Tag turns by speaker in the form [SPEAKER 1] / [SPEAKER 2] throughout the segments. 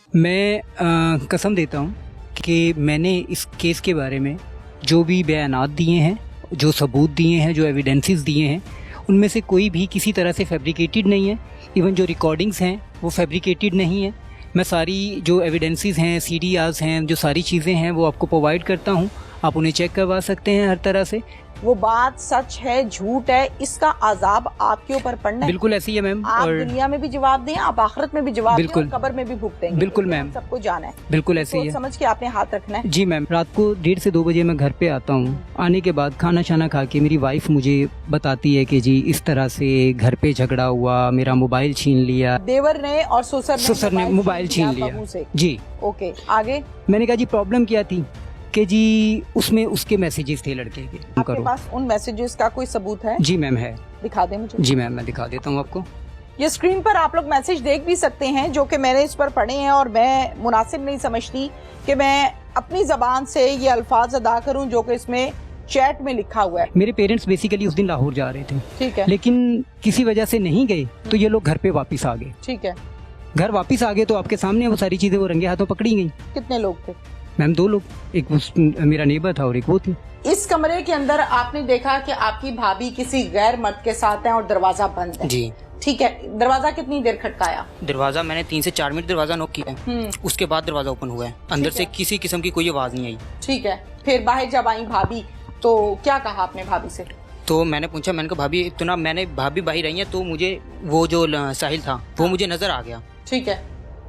[SPEAKER 1] मैं कसम देता हूँ कि मैंने इस केस के बारे में जो भी बयानात दिए हैं, जो सबूत दिए हैं, जो एविडेंसेस दिए हैं, उनमें से कोई भी किसी तरह से फैब्रिकेटेड नहीं है। इवन जो रिकॉर्डिंग्स हैं वो फैब्रिकेटेड नहीं है। मैं सारी जो एविडेंसेस हैं, सीडीआर्स हैं, जो सारी चीज़ें हैं वो आपको प्रोवाइड करता हूँ। आप उन्हें चेक करवा सकते हैं हर तरह से।
[SPEAKER 2] वो बात सच है, झूठ है, इसका अजाब आपके ऊपर पड़ना है।
[SPEAKER 1] बिल्कुल ऐसी है मैम।
[SPEAKER 2] आप
[SPEAKER 1] और
[SPEAKER 2] दुनिया में भी जवाब दें, आप आखिरत में भी जवाब दें,
[SPEAKER 1] बिल्कुल।
[SPEAKER 2] और कब्र में भी भुगतेंगे।
[SPEAKER 1] बिल्कुल मैम,
[SPEAKER 2] सबको जाना है।
[SPEAKER 1] बिल्कुल ऐसे ही
[SPEAKER 2] तो
[SPEAKER 1] है।
[SPEAKER 2] समझ के आपने हाथ रखना है।
[SPEAKER 1] जी मैम, रात को 1:30 से 2 बजे मैं घर पे आता हूँ। आने के बाद खाना शाना खा के मेरी वाइफ मुझे बताती है कि जी इस तरह से घर पे झगड़ा हुआ, मेरा मोबाइल छीन लिया।
[SPEAKER 2] देवर ने और ससुर ने
[SPEAKER 1] मोबाइल छीन लिया
[SPEAKER 2] बहू से।
[SPEAKER 1] जी।
[SPEAKER 2] ओके, आगे
[SPEAKER 1] मैंने कहा जी प्रॉब्लम क्या थी कि जी उसमें उसके मैसेजेस थे लड़के के।
[SPEAKER 2] आपके पास उन मैसेजेस का कोई सबूत है?
[SPEAKER 1] जी मैम है।
[SPEAKER 2] दिखा दें मुझे।
[SPEAKER 1] जी मैम, मैं दिखा देता हूँ आपको।
[SPEAKER 2] ये स्क्रीन पर आप लोग मैसेज देख भी सकते हैं जो कि मैंने इस पर पढ़े हैं, और मैं मुनासिब नहीं समझती कि मैं अपनी जबान से ये अल्फाज अदा करूं जो कि इसमें चैट में लिखा हुआ है।
[SPEAKER 1] मेरे पेरेंट्स बेसिकली उस दिन लाहौर जा रहे थे,
[SPEAKER 2] ठीक है,
[SPEAKER 1] लेकिन किसी वजह से नहीं गए, तो ये लोग घर पे वापस आ गए।
[SPEAKER 2] ठीक है।
[SPEAKER 1] घर वापस आ गए तो आपके सामने वो सारी चीजें वो रंगे हाथों पकड़ी गई।
[SPEAKER 2] कितने लोग थे?
[SPEAKER 1] मैम 2 लोग, एक मेरा नेबर था और एक वो थी।
[SPEAKER 2] इस कमरे के अंदर आपने देखा कि आपकी भाभी किसी गैर मर्द के साथ है और दरवाजा बंद है।
[SPEAKER 1] जी
[SPEAKER 2] ठीक है, दरवाजा कितनी देर खटकाया?
[SPEAKER 1] दरवाजा मैंने 3 से 4 मिनट दरवाजा नॉक किया है। उसके बाद दरवाजा ओपन हुआ है। अंदर से किसी किस्म की कोई आवाज नहीं आई।
[SPEAKER 2] ठीक है, फिर बाहर जब आई भाभी तो क्या कहा आपने भाभी से?
[SPEAKER 1] तो मैंने पूछा, मैंने कहा भाभी तो ना, मैंने भाभी बाहर आई है तो मुझे वो जो साहिल था वो मुझे नजर आ गया।
[SPEAKER 2] ठीक है।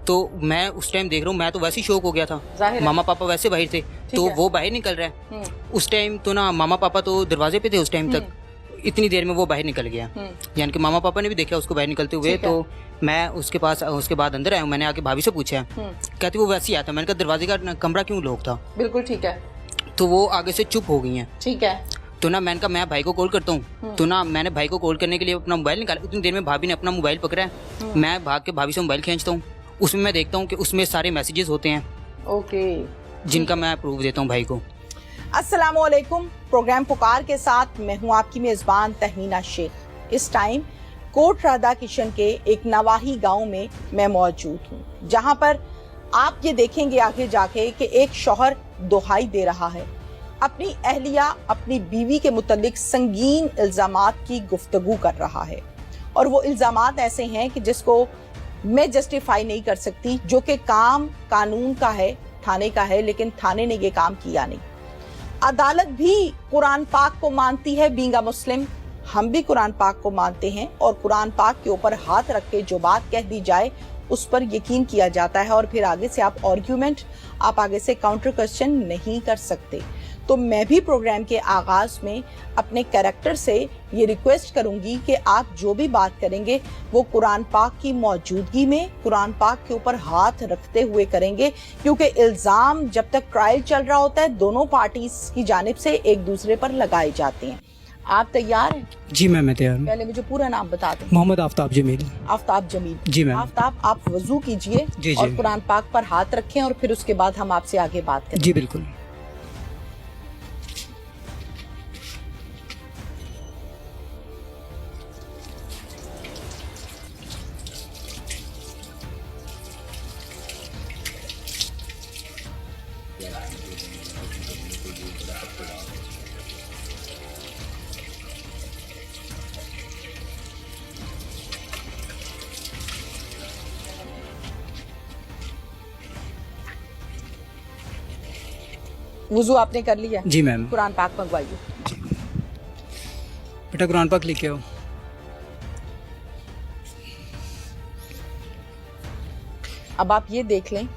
[SPEAKER 1] तो मैं उस टाइम देख रहा हूँ, मैं तो वैसे ही शौक हो गया था। मामा पापा वैसे बाहर थे तो वो बाहर निकल रहा है। उस टाइम तो ना मामा पापा तो दरवाजे पे थे उस टाइम तक। इतनी देर में वो बाहर निकल गया, यानी कि मामा पापा ने भी देखा उसको बाहर निकलते हुए। तो मैं उसके बाद अंदर आया। मैंने आके भाभी से पूछा, कहती वो वैसे ही आया था। मैंने कहा दरवाजे का कमरा क्यों लॉक था?
[SPEAKER 2] बिल्कुल ठीक है।
[SPEAKER 1] तो वो आगे से चुप हो गई हैं।
[SPEAKER 2] ठीक है।
[SPEAKER 1] तो ना मैंने कहा मैं भाई को कॉल करता हूँ। तो ना मैंने भाई को कॉल करने के लिए अपना मोबाइल निकाला। उतनी देर में भाभी ने अपना मोबाइल पकड़ा है। मैं भाग के भाभी से मोबाइल खींचता हूँ। उसमें मैं देखता हूँ कि उसमें सारे मैसेजेस होते हैं।
[SPEAKER 2] ओके,
[SPEAKER 1] जिनका मैं प्रूफ देता हूँ भाई को।
[SPEAKER 2] अस्सलाम वालेकुम। प्रोग्राम पुकार के साथ मैं हूँ आपकी मेजबान तहमीना शेख। इस टाइम कोट राधा किशन के एक नवाही गांव में मैं मौजूद हूँ, जहां पर आप ये देखेंगे आगे जाके कि एक शौहर दुहाई दे रहा है। अपनी अहलिया, अपनी बीवी के मुतालिक संगीन इल्जामात की गुफ्तगू कर रहा है, और वो इल्जामात ऐसे हैं कि जिसको मैं जस्टिफाई नहीं कर सकती, जो कि काम कानून का है, थाने का है, लेकिन थाने ने ये काम किया नहीं। अदालत भी कुरान पाक को मानती है, बीइंग अ मुस्लिम हम भी कुरान पाक को मानते हैं, और कुरान पाक के ऊपर हाथ रख के जो बात कह दी जाए उस पर यकीन किया जाता है, और फिर आगे से आप आर्ग्यूमेंट, आप आगे से काउंटर क्वेश्चन नहीं कर सकते। तो मैं भी प्रोग्राम के आगाज में अपने कैरेक्टर से ये रिक्वेस्ट करूंगी कि आप जो भी बात करेंगे वो कुरान पाक की मौजूदगी में, कुरान पाक के ऊपर हाथ रखते हुए करेंगे, क्योंकि इल्जाम जब तक ट्रायल चल रहा होता है दोनों पार्टीज की जानिब से एक दूसरे पर लगाए जाते हैं। आप तैयार हैं?
[SPEAKER 1] जी मैम, मैं तैयार हूँ।
[SPEAKER 2] पहले मुझे पूरा नाम बता दें।
[SPEAKER 1] मोहम्मद आफ्ताब जमील।
[SPEAKER 2] आफ्ताब जमील।
[SPEAKER 1] जी मैम।
[SPEAKER 2] आफ्ताब, आप वजू कीजिए और कुरान पाक पर हाथ रखें, और फिर उसके बाद हम आपसे आगे बात करें।
[SPEAKER 1] जी बिल्कुल।
[SPEAKER 2] वुजू आपने कर लिया?
[SPEAKER 1] जी मैम।
[SPEAKER 2] कुरान पाक मंगवाइए।
[SPEAKER 1] बेटा कुरान पाक लेके आओ।
[SPEAKER 2] अब आप ये देख लें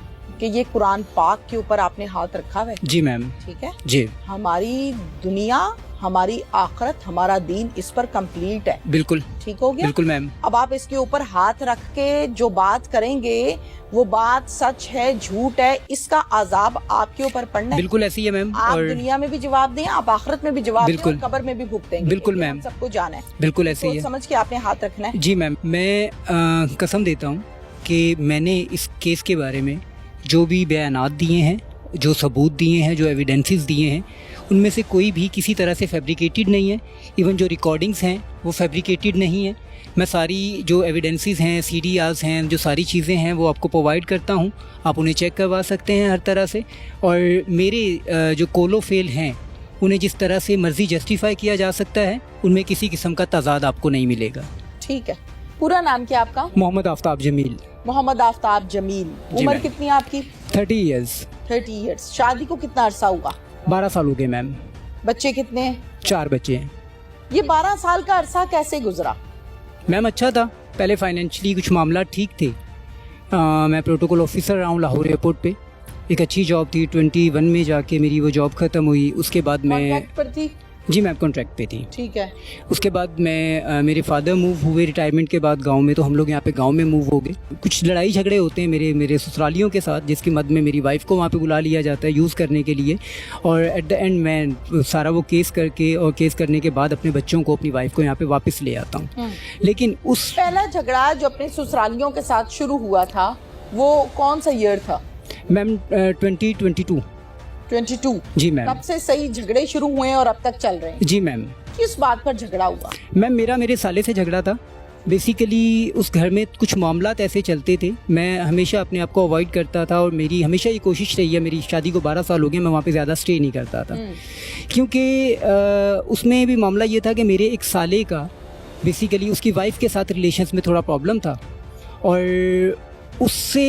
[SPEAKER 2] कि ये कुरान पाक के ऊपर आपने हाथ रखा हुआ है।
[SPEAKER 1] जी मैम।
[SPEAKER 2] ठीक है
[SPEAKER 1] जी।
[SPEAKER 2] हमारी दुनिया, हमारी आखिरत, हमारा दीन इस पर कंप्लीट है।
[SPEAKER 1] बिल्कुल
[SPEAKER 2] ठीक हो गया?
[SPEAKER 1] बिल्कुल मैम।
[SPEAKER 2] अब आप इसके ऊपर हाथ रख के जो बात करेंगे वो बात सच है, झूठ है, इसका अजाब आपके ऊपर पड़ना है।
[SPEAKER 1] बिल्कुल ऐसी है मैम।
[SPEAKER 2] आप
[SPEAKER 1] और
[SPEAKER 2] दुनिया में भी जवाब दें, आप आखिरत में भी जवाब दें, और कब्र में भी भुगतेंगे।
[SPEAKER 1] बिल्कुल मैम।
[SPEAKER 2] सबको जाना है।
[SPEAKER 1] बिल्कुल ऐसी है।
[SPEAKER 2] समझ के आपने हाथ रखना है।
[SPEAKER 1] जी मैम, मैं कसम देता हूँ कि मैंने इस केस के बारे में जो भी बयानात दिए हैं, जो सबूत दिए हैं, जो एविडेंसेस दिए हैं, उनमें से कोई भी किसी तरह से फैब्रिकेटेड नहीं है। इवन जो रिकॉर्डिंग्स हैं वो फैब्रिकेटेड नहीं है। मैं सारी जो एविडेंसेस हैं, CDRs हैं, जो सारी चीज़ें हैं वो आपको प्रोवाइड करता हूँ। आप उन्हें चेक करवा सकते हैं हर तरह से। और मेरे जो कोलोफेल हैं उन्हें जिस तरह से मर्ज़ी जस्टिफाई किया जा सकता है, उनमें किसी किस्म का तजाद आपको नहीं मिलेगा।
[SPEAKER 2] ठीक है, पूरा नाम क्या आपका?
[SPEAKER 1] मोहम्मद आफ्ताब जमील।
[SPEAKER 2] मोहम्मद आफ्ताब जमील। उम्र कितनी है आपकी?
[SPEAKER 1] 30 ईयर्स।
[SPEAKER 2] 30 ईयर्स। शादी को कितना अरसा हुआ?
[SPEAKER 1] 12 साल हो गए मैम।
[SPEAKER 2] बच्चे कितने हैं?
[SPEAKER 1] 4 बच्चे हैं।
[SPEAKER 2] ये 12 साल का अरसा कैसे गुजरा?
[SPEAKER 1] मैम अच्छा था, पहले फाइनेंशियली कुछ मामला ठीक थे। मैं प्रोटोकॉल ऑफिसर रहा हूँ लाहौर एयरपोर्ट पे। एक अच्छी जॉब थी। 21 में जाके मेरी वो जॉब ख़त्म हुई। उसके बाद मैं
[SPEAKER 2] कॉन्ट्रैक्ट पर थी?
[SPEAKER 1] जी मैम कॉन्ट्रैक्ट पे थी।
[SPEAKER 2] ठीक है।
[SPEAKER 1] उसके बाद मैं मेरे फादर मूव हुए रिटायरमेंट के बाद गांव में, तो हम लोग यहाँ पे गांव में मूव हो गए। कुछ लड़ाई झगड़े होते हैं मेरे ससुरालियों के साथ, जिसकी मद में मेरी वाइफ को वहाँ पे बुला लिया जाता है यूज़ करने के लिए। और एट द एंड मैं सारा वो केस करके और केस करने के बाद अपने बच्चों को, अपनी वाइफ को यहाँ पे वापस ले आता हूँ। लेकिन उस
[SPEAKER 2] पहला झगड़ा जो अपने ससुरालियों के साथ शुरू हुआ था वो कौन सा ईयर था?
[SPEAKER 1] मैम 2022।
[SPEAKER 2] 22?
[SPEAKER 1] जी मैम।
[SPEAKER 2] तब से सही झगड़े शुरू हुए हैं और अब तक चल रहे हैं?
[SPEAKER 1] जी मैम।
[SPEAKER 2] किस बात पर झगड़ा हुआ?
[SPEAKER 1] मैम मेरे साले से झगड़ा था। बेसिकली उस घर में कुछ मामलात ऐसे चलते थे, मैं हमेशा अपने आप को अवॉइड करता था। और मेरी हमेशा ये कोशिश रही है, मेरी शादी को 12 साल हो गए, मैं वहाँ पे ज़्यादा स्टे नहीं करता था। क्योंकि उसमें भी मामला ये था कि मेरे एक साले का बेसिकली उसकी वाइफ के साथ रिलेशंस में थोड़ा प्रॉब्लम था। और उससे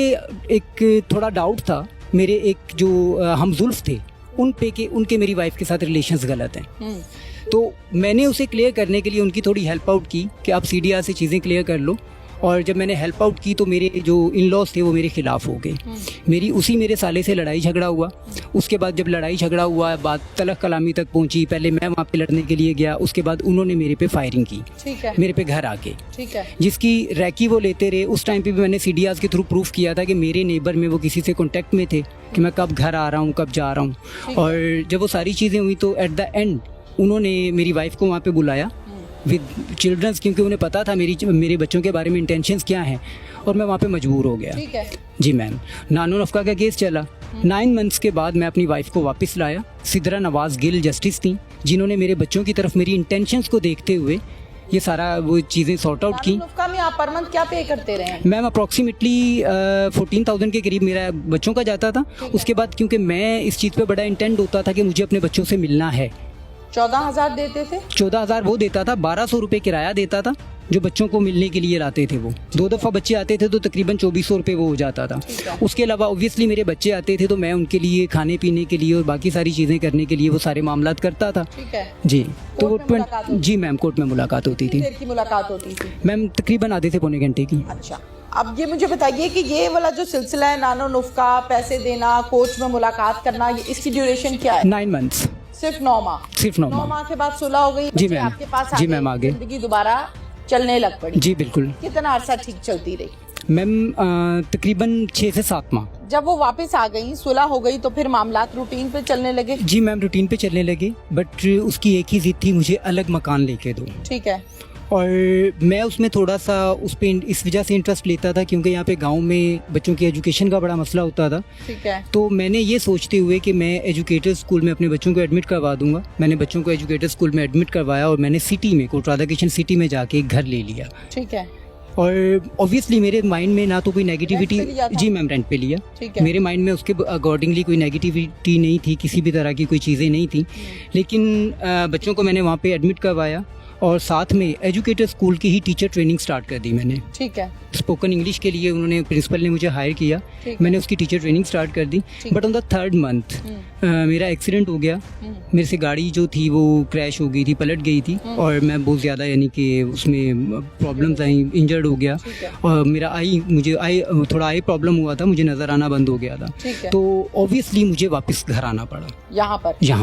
[SPEAKER 1] एक थोड़ा डाउट था। मेरे एक जो हमजुल्फ थे उन पे के उनके मेरी वाइफ के साथ रिलेशंस गलत हैं। तो मैंने उसे क्लियर करने के लिए उनकी थोड़ी हेल्प आउट की कि आप CDR से चीज़ें क्लियर कर लो। और जब मैंने हेल्प आउट की तो मेरे जो इन लॉज थे वो मेरे खिलाफ हो गए। मेरे साले से लड़ाई झगड़ा हुआ। उसके बाद जब लड़ाई झगड़ा हुआ, बात तलक कलामी तक पहुंची। पहले मैं वहाँ पे लड़ने के लिए गया, उसके बाद उन्होंने मेरे पे फायरिंग की।
[SPEAKER 2] ठीक है।
[SPEAKER 1] मेरे पे घर आके।
[SPEAKER 2] ठीक है।
[SPEAKER 1] जिसकी रैकी वो लेते रहे। उस टाइम पे भी मैंने CDRs के थ्रू प्रूफ किया था कि मेरे नेबर में वो किसी से कॉन्टेक्ट में थे कि मैं कब घर आ रहा हूँ, कब जा रहा हूँ। और जब वो सारी चीज़ें हुई तो एट द एंड उन्होंने मेरी वाइफ को वहाँ पे बुलाया विद चिल्ड्रंस, क्योंकि उन्हें पता था मेरे बच्चों के बारे में इंटेंशंस क्या हैं। और मैं वहाँ पे मजबूर हो गया।
[SPEAKER 2] ठीक है।
[SPEAKER 1] जी मैम। नानो नफका का केस चला। 9 मंथ्स के बाद मैं अपनी वाइफ को वापस लाया। सिद्रा नवाज गिल जस्टिस थी, जिन्होंने मेरे बच्चों की तरफ मेरी इंटेंशंस को देखते हुए ये सारा वो चीज़ें सॉर्ट आउट की।
[SPEAKER 2] नफका में आप पर मंथ क्या पे करते रहे हैं?
[SPEAKER 1] मैम अप्रॉक्सीमेटली 14,000 के करीब मेरा बच्चों का जाता था। उसके बाद क्योंकि मैं इस चीज़ पे बड़ा इंटेंट होता था कि मुझे अपने बच्चों से मिलना है।
[SPEAKER 2] 14,000 देते थे?
[SPEAKER 1] 14,000 वो देता था, 1,200 रुपये किराया देता था जो बच्चों को मिलने के लिए लाते थे। वो 2 दफ़ा बच्चे आते थे तो तकरीबन 2,400 रुपये वो हो जाता था। उसके अलावा ऑब्वियसली मेरे बच्चे आते थे तो मैं उनके लिए खाने पीने के लिए और बाकी सारी चीज़ें करने के लिए वो सारे मामलात करता था।
[SPEAKER 2] ठीक है।
[SPEAKER 1] जी। तो वो
[SPEAKER 2] जी
[SPEAKER 1] मैम कोर्ट में मुलाकात होती थी।
[SPEAKER 2] देर की मुलाकात होती थी?
[SPEAKER 1] मैम तकरीबन आधे से पौने घंटे की।
[SPEAKER 2] अच्छा, अब ये मुझे बताइए कि ये वाला जो सिलसिला है नानो नुफ्का, पैसे देना, कोर्ट में मुलाकात करना, इसकी ड्यूरेशन क्या है?
[SPEAKER 1] 9 मंथ्स।
[SPEAKER 2] सिर्फ 9 माह?
[SPEAKER 1] सिर्फ 9
[SPEAKER 2] माह के बाद सुलह हो गई?
[SPEAKER 1] जी मैम।
[SPEAKER 2] आपके पास
[SPEAKER 1] जी मैम आ गए।
[SPEAKER 2] जिंदगी दोबारा चलने लग पड़ी?
[SPEAKER 1] जी बिल्कुल।
[SPEAKER 2] कितना अरसा ठीक चलती रही?
[SPEAKER 1] मैम तकरीबन 6 से 7 माह।
[SPEAKER 2] जब वो वापस आ गई, सुलह हो गई, तो फिर मामलात रूटीन पे चलने लगे?
[SPEAKER 1] जी मैम रूटीन पे चलने लगे, बट उसकी एक ही जिद थी, मुझे अलग मकान लेके दो।
[SPEAKER 2] ठीक है।
[SPEAKER 1] और मैं उसमें थोड़ा सा उस पे इस वजह से इंटरेस्ट लेता था क्योंकि यहाँ पे गांव में बच्चों की एजुकेशन का बड़ा मसला होता था।
[SPEAKER 2] ठीक है।
[SPEAKER 1] तो मैंने ये सोचते हुए कि मैं एजुकेटर स्कूल में अपने बच्चों को एडमिट करवा दूंगा, मैंने बच्चों को एजुकेटर स्कूल में एडमिट करवाया और मैंने सिटी में कोट राधा किशन सिटी में जाके एक घर ले लिया।
[SPEAKER 2] ठीक है।
[SPEAKER 1] और ऑब्वियसली मेरे माइंड में ना तो कोई नेगेटिविटी। जी मैम रेंट पे लिया। मेरे माइंड में उसके अकॉर्डिंगली कोई नेगेटिविटी नहीं थी, किसी भी तरह की कोई चीज़ें नहीं थी। लेकिन बच्चों को मैंने वहाँ पे एडमिट करवाया और साथ में एजुकेटर स्कूल की ही टीचर ट्रेनिंग स्टार्ट कर दी मैंने।
[SPEAKER 2] ठीक है।
[SPEAKER 1] स्पोकन इंग्लिश के लिए उन्होंने प्रिंसिपल ने मुझे हायर किया, मैंने उसकी टीचर ट्रेनिंग स्टार्ट कर दी। But on the 3rd month मेरा एक्सीडेंट हो गया। मेरे से गाड़ी जो थी वो क्रैश हो गई थी, पलट गई थी और मैं बहुत ज़्यादा यानी कि उसमें प्रॉब्लम्स आई, इंजर्ड हो गया और मेरा मुझे थोड़ा आई प्रॉब्लम हुआ था, मुझे नज़र आना बंद हो गया था। तो ऑब्वियसली मुझे वापस घर आना पड़ा। यहाँ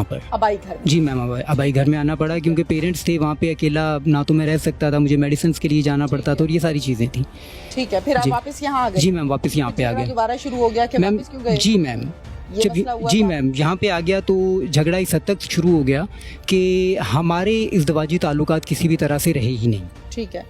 [SPEAKER 1] पर
[SPEAKER 2] अबाई घर? जी
[SPEAKER 1] मैम अबाई घर में आना पड़ा क्योंकि पेरेंट्स थे वहाँ पे, अकेला ना तो मैं रह सकता था, मुझे मेडिसिन के लिए जाना पड़ता था और ये सारी चीज़ें थी।
[SPEAKER 2] ठीक है। फिर आप वापस यहाँ आ गए?
[SPEAKER 1] जी मैम वापस यहाँ पे आ गया।
[SPEAKER 2] दोबारा शुरू हो गया कि
[SPEAKER 1] मैम?
[SPEAKER 2] वापस क्यों गए?
[SPEAKER 1] जी मैम जी मैम यहाँ पे आ गया तो झगड़ा इस हद तक शुरू हो गया कि हमारे इज़्दवाजी ताल्लुकात किसी भी तरह से रहे ही नहीं।
[SPEAKER 2] ठीक है।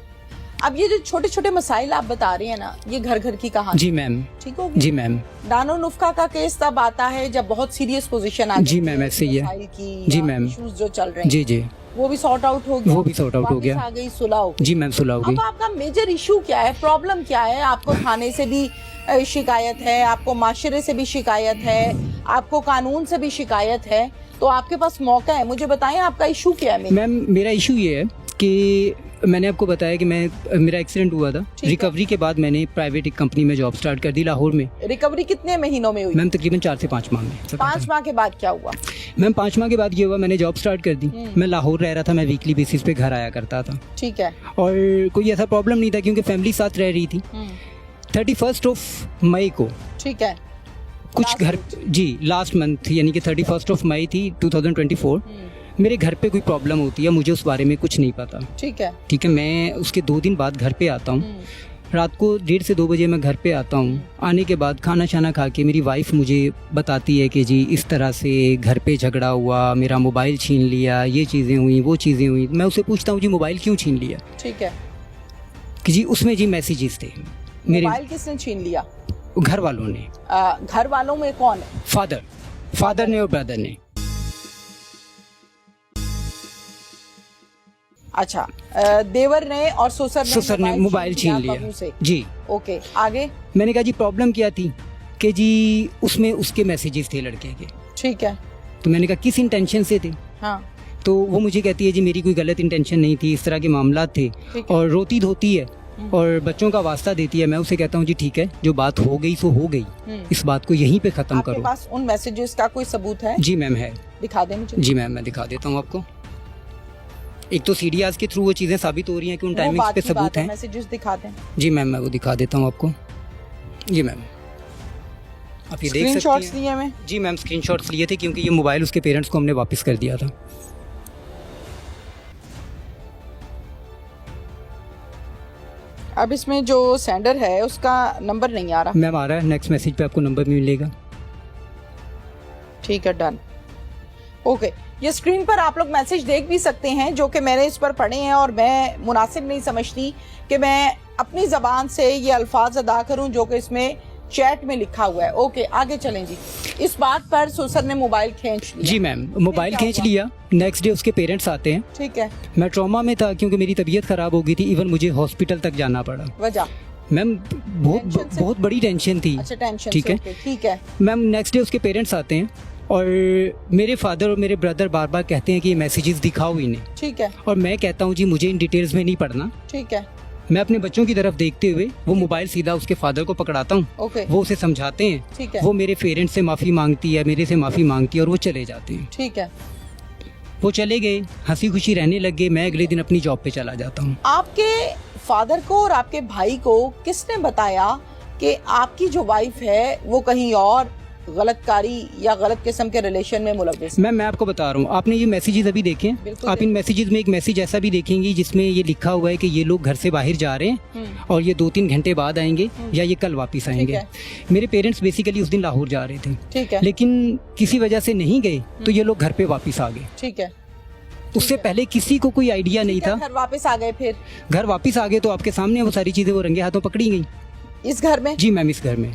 [SPEAKER 2] अब ये जो छोटे छोटे मसाइल आप बता रहे हैं ना, ये घर घर की कहानी।
[SPEAKER 1] जी मैम।
[SPEAKER 2] ठीक होगी।
[SPEAKER 1] जी मैम।
[SPEAKER 2] दानो नुफ्का का केस तब आता है जब बहुत सीरियस पोजीशन आ
[SPEAKER 1] जी मैम, ऐसे ही है। जी मैम।
[SPEAKER 2] इश्यूज जो चल रहे हैं,
[SPEAKER 1] जी जी,
[SPEAKER 2] वो भी सॉर्ट आउट हो गया।
[SPEAKER 1] वो भी सॉर्ट आउट हो गया।
[SPEAKER 2] आ गई सुलह हो गई।
[SPEAKER 1] जी मैम, सुलह हो गई।
[SPEAKER 2] अब आपका मेजर इशू क्या है, प्रॉब्लम क्या है? आपको थाने से भी शिकायत है, आपको माशरे से भी शिकायत है, आपको कानून से भी शिकायत है, तो आपके पास मौका है, मुझे बताएं आपका इशू क्या है?
[SPEAKER 1] मैम मेरा इशू ये है कि मैंने आपको बताया कि मेरा एक्सीडेंट हुआ था। रिकवरी के बाद मैंने प्राइवेट एक कंपनी में जॉब स्टार्ट कर दी लाहौर में।
[SPEAKER 2] रिकवरी कितने महीनों में हुई?
[SPEAKER 1] मैम तकरीबन 4 से 5 माह में।
[SPEAKER 2] 5 माह के बाद क्या हुआ?
[SPEAKER 1] मैम 5 माह के बाद ये हुआ, मैंने जॉब स्टार्ट कर दी। मैं लाहौर रह रहा था, मैं वीकली बेसिस पे घर आया करता था।
[SPEAKER 2] ठीक है।
[SPEAKER 1] और कोई ऐसा प्रॉब्लम नहीं था क्योंकि फैमिली साथ रह रही थी। 31 मई को,
[SPEAKER 2] ठीक है,
[SPEAKER 1] कुछ घर, जी लास्ट मंथ यानी कि 31 मई थी 2024, मेरे घर पे कोई प्रॉब्लम होती है, मुझे उस बारे में कुछ नहीं पता।
[SPEAKER 2] ठीक है।
[SPEAKER 1] ठीक है, मैं उसके 2 दिन बाद घर पे आता हूँ। रात को 1:30 से 2 बजे मैं घर पे आता हूँ। आने के बाद खाना शाना खा के मेरी वाइफ मुझे बताती है कि जी इस तरह से घर पे झगड़ा हुआ, मेरा मोबाइल छीन लिया, ये चीज़ें हुई, वो चीज़ें हुई। मैं उसे पूछता हूँ जी मोबाइल क्यों छीन लिया?
[SPEAKER 2] ठीक है।
[SPEAKER 1] कि जी उसमें जी मैसेजेस थे मेरे।
[SPEAKER 2] मोबाइल किसने छीन लिया?
[SPEAKER 1] घर वालों ने।
[SPEAKER 2] घर वालों में कौन है?
[SPEAKER 1] फादर ने और ब्रदर ने।
[SPEAKER 2] अच्छा, देवर ने और ससुर ने
[SPEAKER 1] मोबाइल छीन लिया जी।
[SPEAKER 2] ओके, आगे?
[SPEAKER 1] मैंने कहा जी प्रॉब्लम क्या थी? कि जी उसमें उसके मैसेजेस थे लड़के के।
[SPEAKER 2] ठीक है।
[SPEAKER 1] तो मैंने कहा किस इंटेंशन से थे?
[SPEAKER 2] हाँ।
[SPEAKER 1] तो वो मुझे कहती है जी मेरी कोई गलत इंटेंशन नहीं थी, इस तरह के मामला थे। और रोती धोती है और बच्चों का वास्ता देती है। मैं उसे कहता हूँ जी ठीक है, जो बात हो गई सो हो गई, इस बात को यहीं पे खत्म करो।
[SPEAKER 2] आपके पास उन मैसेजेस का कोई सबूत है?
[SPEAKER 1] जी मैम है।
[SPEAKER 2] दिखा दें मुझे।
[SPEAKER 1] जी मैम, मैं दिखा देता हूँ आपको। एक तो सीडीआर के थ्रू वो चीज़ें साबित हो रही हैं कि उन टाइमिंग्स पे सबूत हैं।
[SPEAKER 2] मैसेजेस दिखा दें।
[SPEAKER 1] जी मैम, मैं वो दिखा देता हूँ आपको। जी मैम, आप ये देख सकती हैं।
[SPEAKER 2] स्क्रीनशॉट्स लिए मैं?
[SPEAKER 1] जी मैम, स्क्रीनशॉट्स लिए थे क्योंकि ये मोबाइल उसके पेरेंट्स को हमने वापस कर दिया था।
[SPEAKER 2] अब इसमें जो सेंडर है उसका नंबर नहीं आ रहा।
[SPEAKER 1] मैम आ रहा है, नेक्स्ट मैसेज पे आपको नंबर मिलेगा।
[SPEAKER 2] ठीक है, डन। ओके, ये स्क्रीन पर आप लोग मैसेज देख भी सकते हैं जो कि मैंने इस पर पढ़े हैं, और मैं मुनासिब नहीं समझती कि मैं अपनी ज़बान से ये अल्फाज अदा करूं जो कि इसमें चैट में लिखा हुआ है। ओके, आगे चलें जी। इस बात पर ससुर ने मोबाइल खींच लिया।
[SPEAKER 1] जी मैम, मोबाइल खींच लिया। नेक्स्ट डे उसके पेरेंट्स आते हैं।
[SPEAKER 2] ठीक है।
[SPEAKER 1] मैं ट्रॉमा में था क्योंकि मेरी तबीयत खराब हो गई थी, इवन मुझे हॉस्पिटल तक जाना पड़ा।
[SPEAKER 2] वजह?
[SPEAKER 1] मैम बहुत बड़ी टेंशन थी।
[SPEAKER 2] अच्छा, टेंशन।
[SPEAKER 1] ठीक है,
[SPEAKER 2] ठीक है।
[SPEAKER 1] मैम नेक्स्ट डे उसके पेरेंट्स आते हैं और मेरे फादर और मेरे ब्रदर बार बार कहते हैं कि ये मैसेजेस दिखाओ इन्हें।
[SPEAKER 2] ठीक है।
[SPEAKER 1] और मैं कहता हूँ जी मुझे इन डिटेल्स में नहीं पढ़ना।
[SPEAKER 2] ठीक है।
[SPEAKER 1] मैं अपने बच्चों की तरफ देखते हुए वो मोबाइल सीधा उसके फादर को पकड़ाता हूँ।
[SPEAKER 2] ओके।
[SPEAKER 1] वो उसे समझाते हैं।
[SPEAKER 2] ठीक है।
[SPEAKER 1] वो मेरे पेरेंट्स से माफ़ी मांगती है, मेरे से माफ़ी मांगती है और वो चले जाते हैं।
[SPEAKER 2] ठीक है।
[SPEAKER 1] वो चले गए, हंसी खुशी रहने लग गए। मैं अगले दिन अपनी जॉब पे चला जाता हूँ।
[SPEAKER 2] आपके फादर को और आपके भाई को किसने बताया कि आपकी जो वाइफ है वो कहीं और गलतकारी या गलत किस्म के रिलेशन में मुलव्विस?
[SPEAKER 1] मैम मैं आपको बता रहा हूँ, आपने ये मैसेजेस अभी देखे हैं। आप इन मैसेजेस में एक मैसेज ऐसा भी देखेंगी जिसमें ये लिखा हुआ है कि ये लोग घर से बाहर जा रहे हैं और ये 2-3 घंटे बाद आएंगे या ये कल वापस आएंगे। मेरे पेरेंट्स बेसिकली उस दिन लाहौर जा रहे थे।
[SPEAKER 2] ठीक है।
[SPEAKER 1] लेकिन किसी वजह से नहीं गए तो ये लोग घर पे वापस आ गए।
[SPEAKER 2] ठीक है।
[SPEAKER 1] उससे पहले किसी को कोई आइडिया नहीं था।
[SPEAKER 2] घर वापस आ गए? फिर घर
[SPEAKER 1] वापस आ गए तो आपके सामने वो सारी चीजें वो रंगे हाथों पकड़ी गई।
[SPEAKER 2] इस घर में?
[SPEAKER 1] जी मैम, इस घर में।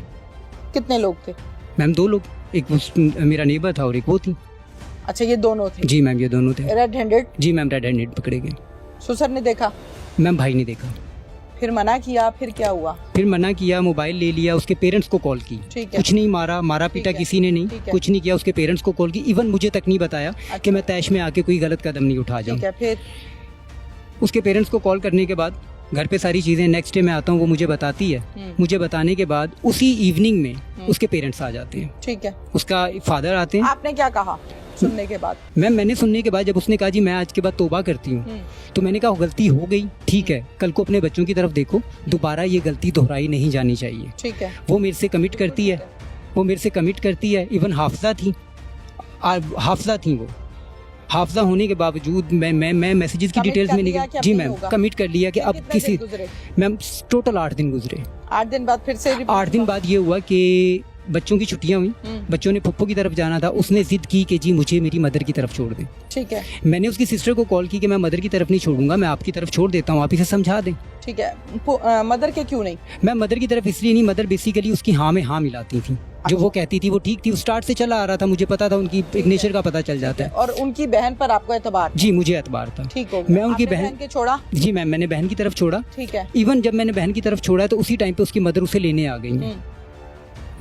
[SPEAKER 2] कितने लोग थे?
[SPEAKER 1] मैम 2 लोग, एक मेरा नेबर था और एक वो थी।
[SPEAKER 2] अच्छा, ये दोनों थे?
[SPEAKER 1] जी मैम, ये दोनों थे।
[SPEAKER 2] Red handed? जी
[SPEAKER 1] मैम, रेड हैंडेड पकड़े गए।
[SPEAKER 2] ससुर ने देखा?
[SPEAKER 1] मैम भाई ने देखा।
[SPEAKER 2] फिर मना किया? फिर क्या हुआ?
[SPEAKER 1] फिर मना किया, मोबाइल ले लिया, उसके पेरेंट्स को कॉल की। कुछ नहीं मारा पीटा किसी ने नहीं, कुछ नहीं किया। उसके पेरेंट्स को कॉल की, इवन मुझे तक नहीं बताया कि मैं तैश में आके कोई गलत कदम नहीं उठा जाऊँ।
[SPEAKER 2] फिर
[SPEAKER 1] उसके पेरेंट्स को कॉल करने के बाद घर पे सारी चीज़ें, नेक्स्ट डे मैं आता हूँ, वो मुझे बताती है। मुझे बताने के बाद उसी इवनिंग में उसके पेरेंट्स आ जाते हैं।
[SPEAKER 2] ठीक है।
[SPEAKER 1] उसका फादर आते हैं।
[SPEAKER 2] आपने क्या कहा सुनने के बाद?
[SPEAKER 1] मैंने सुनने के बाद जब उसने कहा जी मैं आज के बाद तौबा करती हूँ, तो मैंने कहा गलती हो गई, ठीक है, कल को अपने बच्चों की तरफ देखो, दोबारा ये गलती दोहराई नहीं जानी चाहिए।
[SPEAKER 2] ठीक है।
[SPEAKER 1] वो मेरे से कमिट करती है। इवन हाफजा थी वो। हाफजा होने के बावजूद मैं मैसेजेस की डिटेल्स में नहीं। जी मैम, कमिट कर लिया कि अब किसी, मैम टोटल 8 दिन गुजरे।
[SPEAKER 2] 8 दिन बाद फिर से
[SPEAKER 1] 8 दिन बाद ये हुआ कि बच्चों की छुट्टियां हुई, बच्चों ने पप्पू की तरफ जाना था, उसने जिद की कि जी मुझे मेरी मदर की तरफ छोड़ दें।
[SPEAKER 2] ठीक है।
[SPEAKER 1] मैंने उसकी सिस्टर को कॉल की कि मैं मदर की तरफ नहीं छोड़ूंगा, मैं आपकी तरफ छोड़ देता हूँ, आप इसे समझा दें।
[SPEAKER 2] ठीक है। मदर के क्यों नहीं?
[SPEAKER 1] मैं मदर की तरफ इसलिए नहीं, मदर बेसिकली उसकी हाँ में हाँ मिलाती थी, जो वो कहती थी वो ठीक थी, स्टार्ट से चला आ रहा था, मुझे पता था, उनकी एक नेचर का पता चल जाता है।
[SPEAKER 2] और उनकी बहन पर आपको एतबार?
[SPEAKER 1] जी मुझे एतबार था।
[SPEAKER 2] ठीक हो,
[SPEAKER 1] मैं उनकी
[SPEAKER 2] बहन के छोड़ा?
[SPEAKER 1] जी मैम, मैंने बहन की तरफ छोड़ा।
[SPEAKER 2] ठीक है।
[SPEAKER 1] इवन जब मैंने बहन की तरफ छोड़ा तो उसी टाइम पे उसकी मदर उसे लेने आ गई।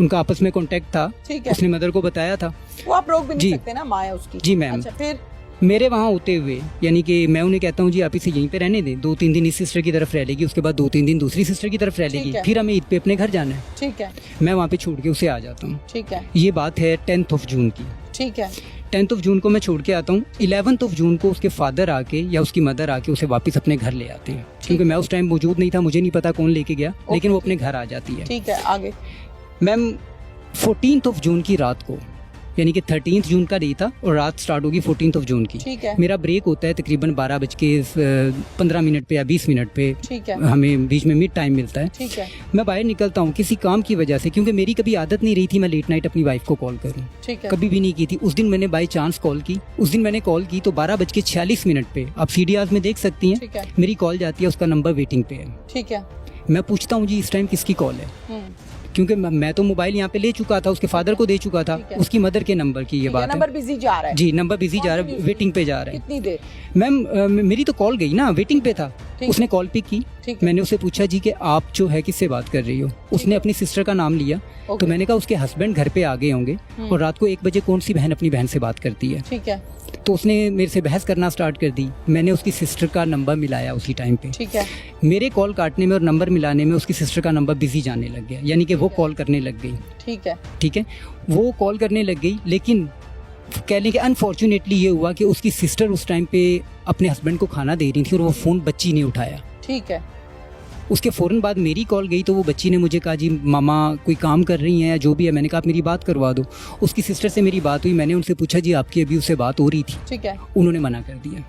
[SPEAKER 1] उनका आपस में कांटेक्ट था, उसने मदर को बताया था।
[SPEAKER 2] वो आप रोक भी नहीं सकते ना, माँ है उसकी।
[SPEAKER 1] जी मैम।
[SPEAKER 2] अच्छा, फिर
[SPEAKER 1] मेरे वहाँ होते हुए यानी कि मैं उन्हें कहता हूँ जी आप इसे यहीं पे रहने दें, 2-3 दिन इस सिस्टर की तरफ रह लेगी, उसके बाद 2-3 दिन दूसरी सिस्टर की तरफ रह लेगी, फिर हमें ईद पे अपने घर जाना है।
[SPEAKER 2] ठीक है।
[SPEAKER 1] मैं वहाँ पे छोड़ के उसे आ जाता हूँ।
[SPEAKER 2] ठीक है।
[SPEAKER 1] ये बात है 10 जून की।
[SPEAKER 2] ठीक है।
[SPEAKER 1] 10 जून को मैं छोड़ के आता हूँ। 11 जून को उसके फादर आके या उसकी मदर आके उसे वापस अपने घर ले आते हैं, क्योंकि मैं उस टाइम मौजूद नहीं था, मुझे नहीं पता कौन लेके गया, लेकिन वो अपने घर आ जाती है।
[SPEAKER 2] ठीक है, आगे।
[SPEAKER 1] मैम 14 जून की रात को, यानी कि 13 जून का डे था और रात स्टार्ट होगी 14 जून की।
[SPEAKER 2] ठीक है।
[SPEAKER 1] मेरा ब्रेक होता है तकरीबन 12:15 पे या 20 मिनट पे।
[SPEAKER 2] ठीक है।
[SPEAKER 1] हमें बीच में मिड टाइम मिलता है।
[SPEAKER 2] ठीक है।
[SPEAKER 1] मैं बाहर निकलता हूँ किसी काम की वजह से, क्योंकि मेरी कभी आदत नहीं रही थी मैं लेट नाइट अपनी वाइफ को कॉल करूँ।
[SPEAKER 2] ठीक है।
[SPEAKER 1] कभी भी नहीं की थी। उस दिन मैंने बाई चांस कॉल की। उस दिन मैंने कॉल की तो 12:46 पे, आप CDRs में देख सकती हैं, मेरी कॉल जाती है, उसका नंबर वेटिंग पे है।
[SPEAKER 2] ठीक है।
[SPEAKER 1] मैं पूछता हूँ जी इस टाइम किसकी कॉल है, क्योंकि मैं तो मोबाइल यहाँ पे ले चुका था, उसके फादर को दे चुका था, उसकी मदर के नंबर की ये बात है।
[SPEAKER 2] नंबर बिजी जा रहा है।
[SPEAKER 1] जी नंबर बिजी जा रहा है, वेटिंग पे जा रहा है।
[SPEAKER 2] कितनी देर?
[SPEAKER 1] मैम मेरी तो कॉल गई ना, वेटिंग पे था। उसने कॉल पिक की, मैंने उसे पूछा जी कि आप जो है किससे बात कर रही हो। उसने अपनी सिस्टर का नाम लिया, तो मैंने कहा उसके हस्बैंड घर पे आ गए होंगे और रात को 1 बजे कौन सी बहन अपनी बहन से बात करती है।
[SPEAKER 2] ठीक है।
[SPEAKER 1] तो उसने मेरे से बहस करना स्टार्ट कर दी। मैंने उसकी सिस्टर का नंबर मिलाया उसी टाइम पे।
[SPEAKER 2] ठीक है।
[SPEAKER 1] मेरे कॉल काटने में और नंबर मिलाने में उसकी सिस्टर का नंबर बिजी जाने लग गया, यानी कि वो कॉल करने लग गई।
[SPEAKER 2] ठीक है।
[SPEAKER 1] ठीक है, वो कॉल करने लग गई, लेकिन कह लें कि अनफॉर्चुनेटली ये हुआ कि उसकी सिस्टर उस टाइम पे अपने हस्बैंड को खाना दे रही थी और वो फ़ोन बच्ची ने उठाया।
[SPEAKER 2] ठीक है।
[SPEAKER 1] उसके फ़ौरन बाद मेरी कॉल गई तो वो बच्ची ने मुझे कहा जी मामा कोई काम कर रही हैं या जो भी है। मैंने कहा आप मेरी बात करवा दो। उसकी सिस्टर से मेरी बात हुई, मैंने उनसे पूछा जी आपकी अभी उससे बात हो रही थी?
[SPEAKER 2] ठीक है।
[SPEAKER 1] उन्होंने मना कर दिया।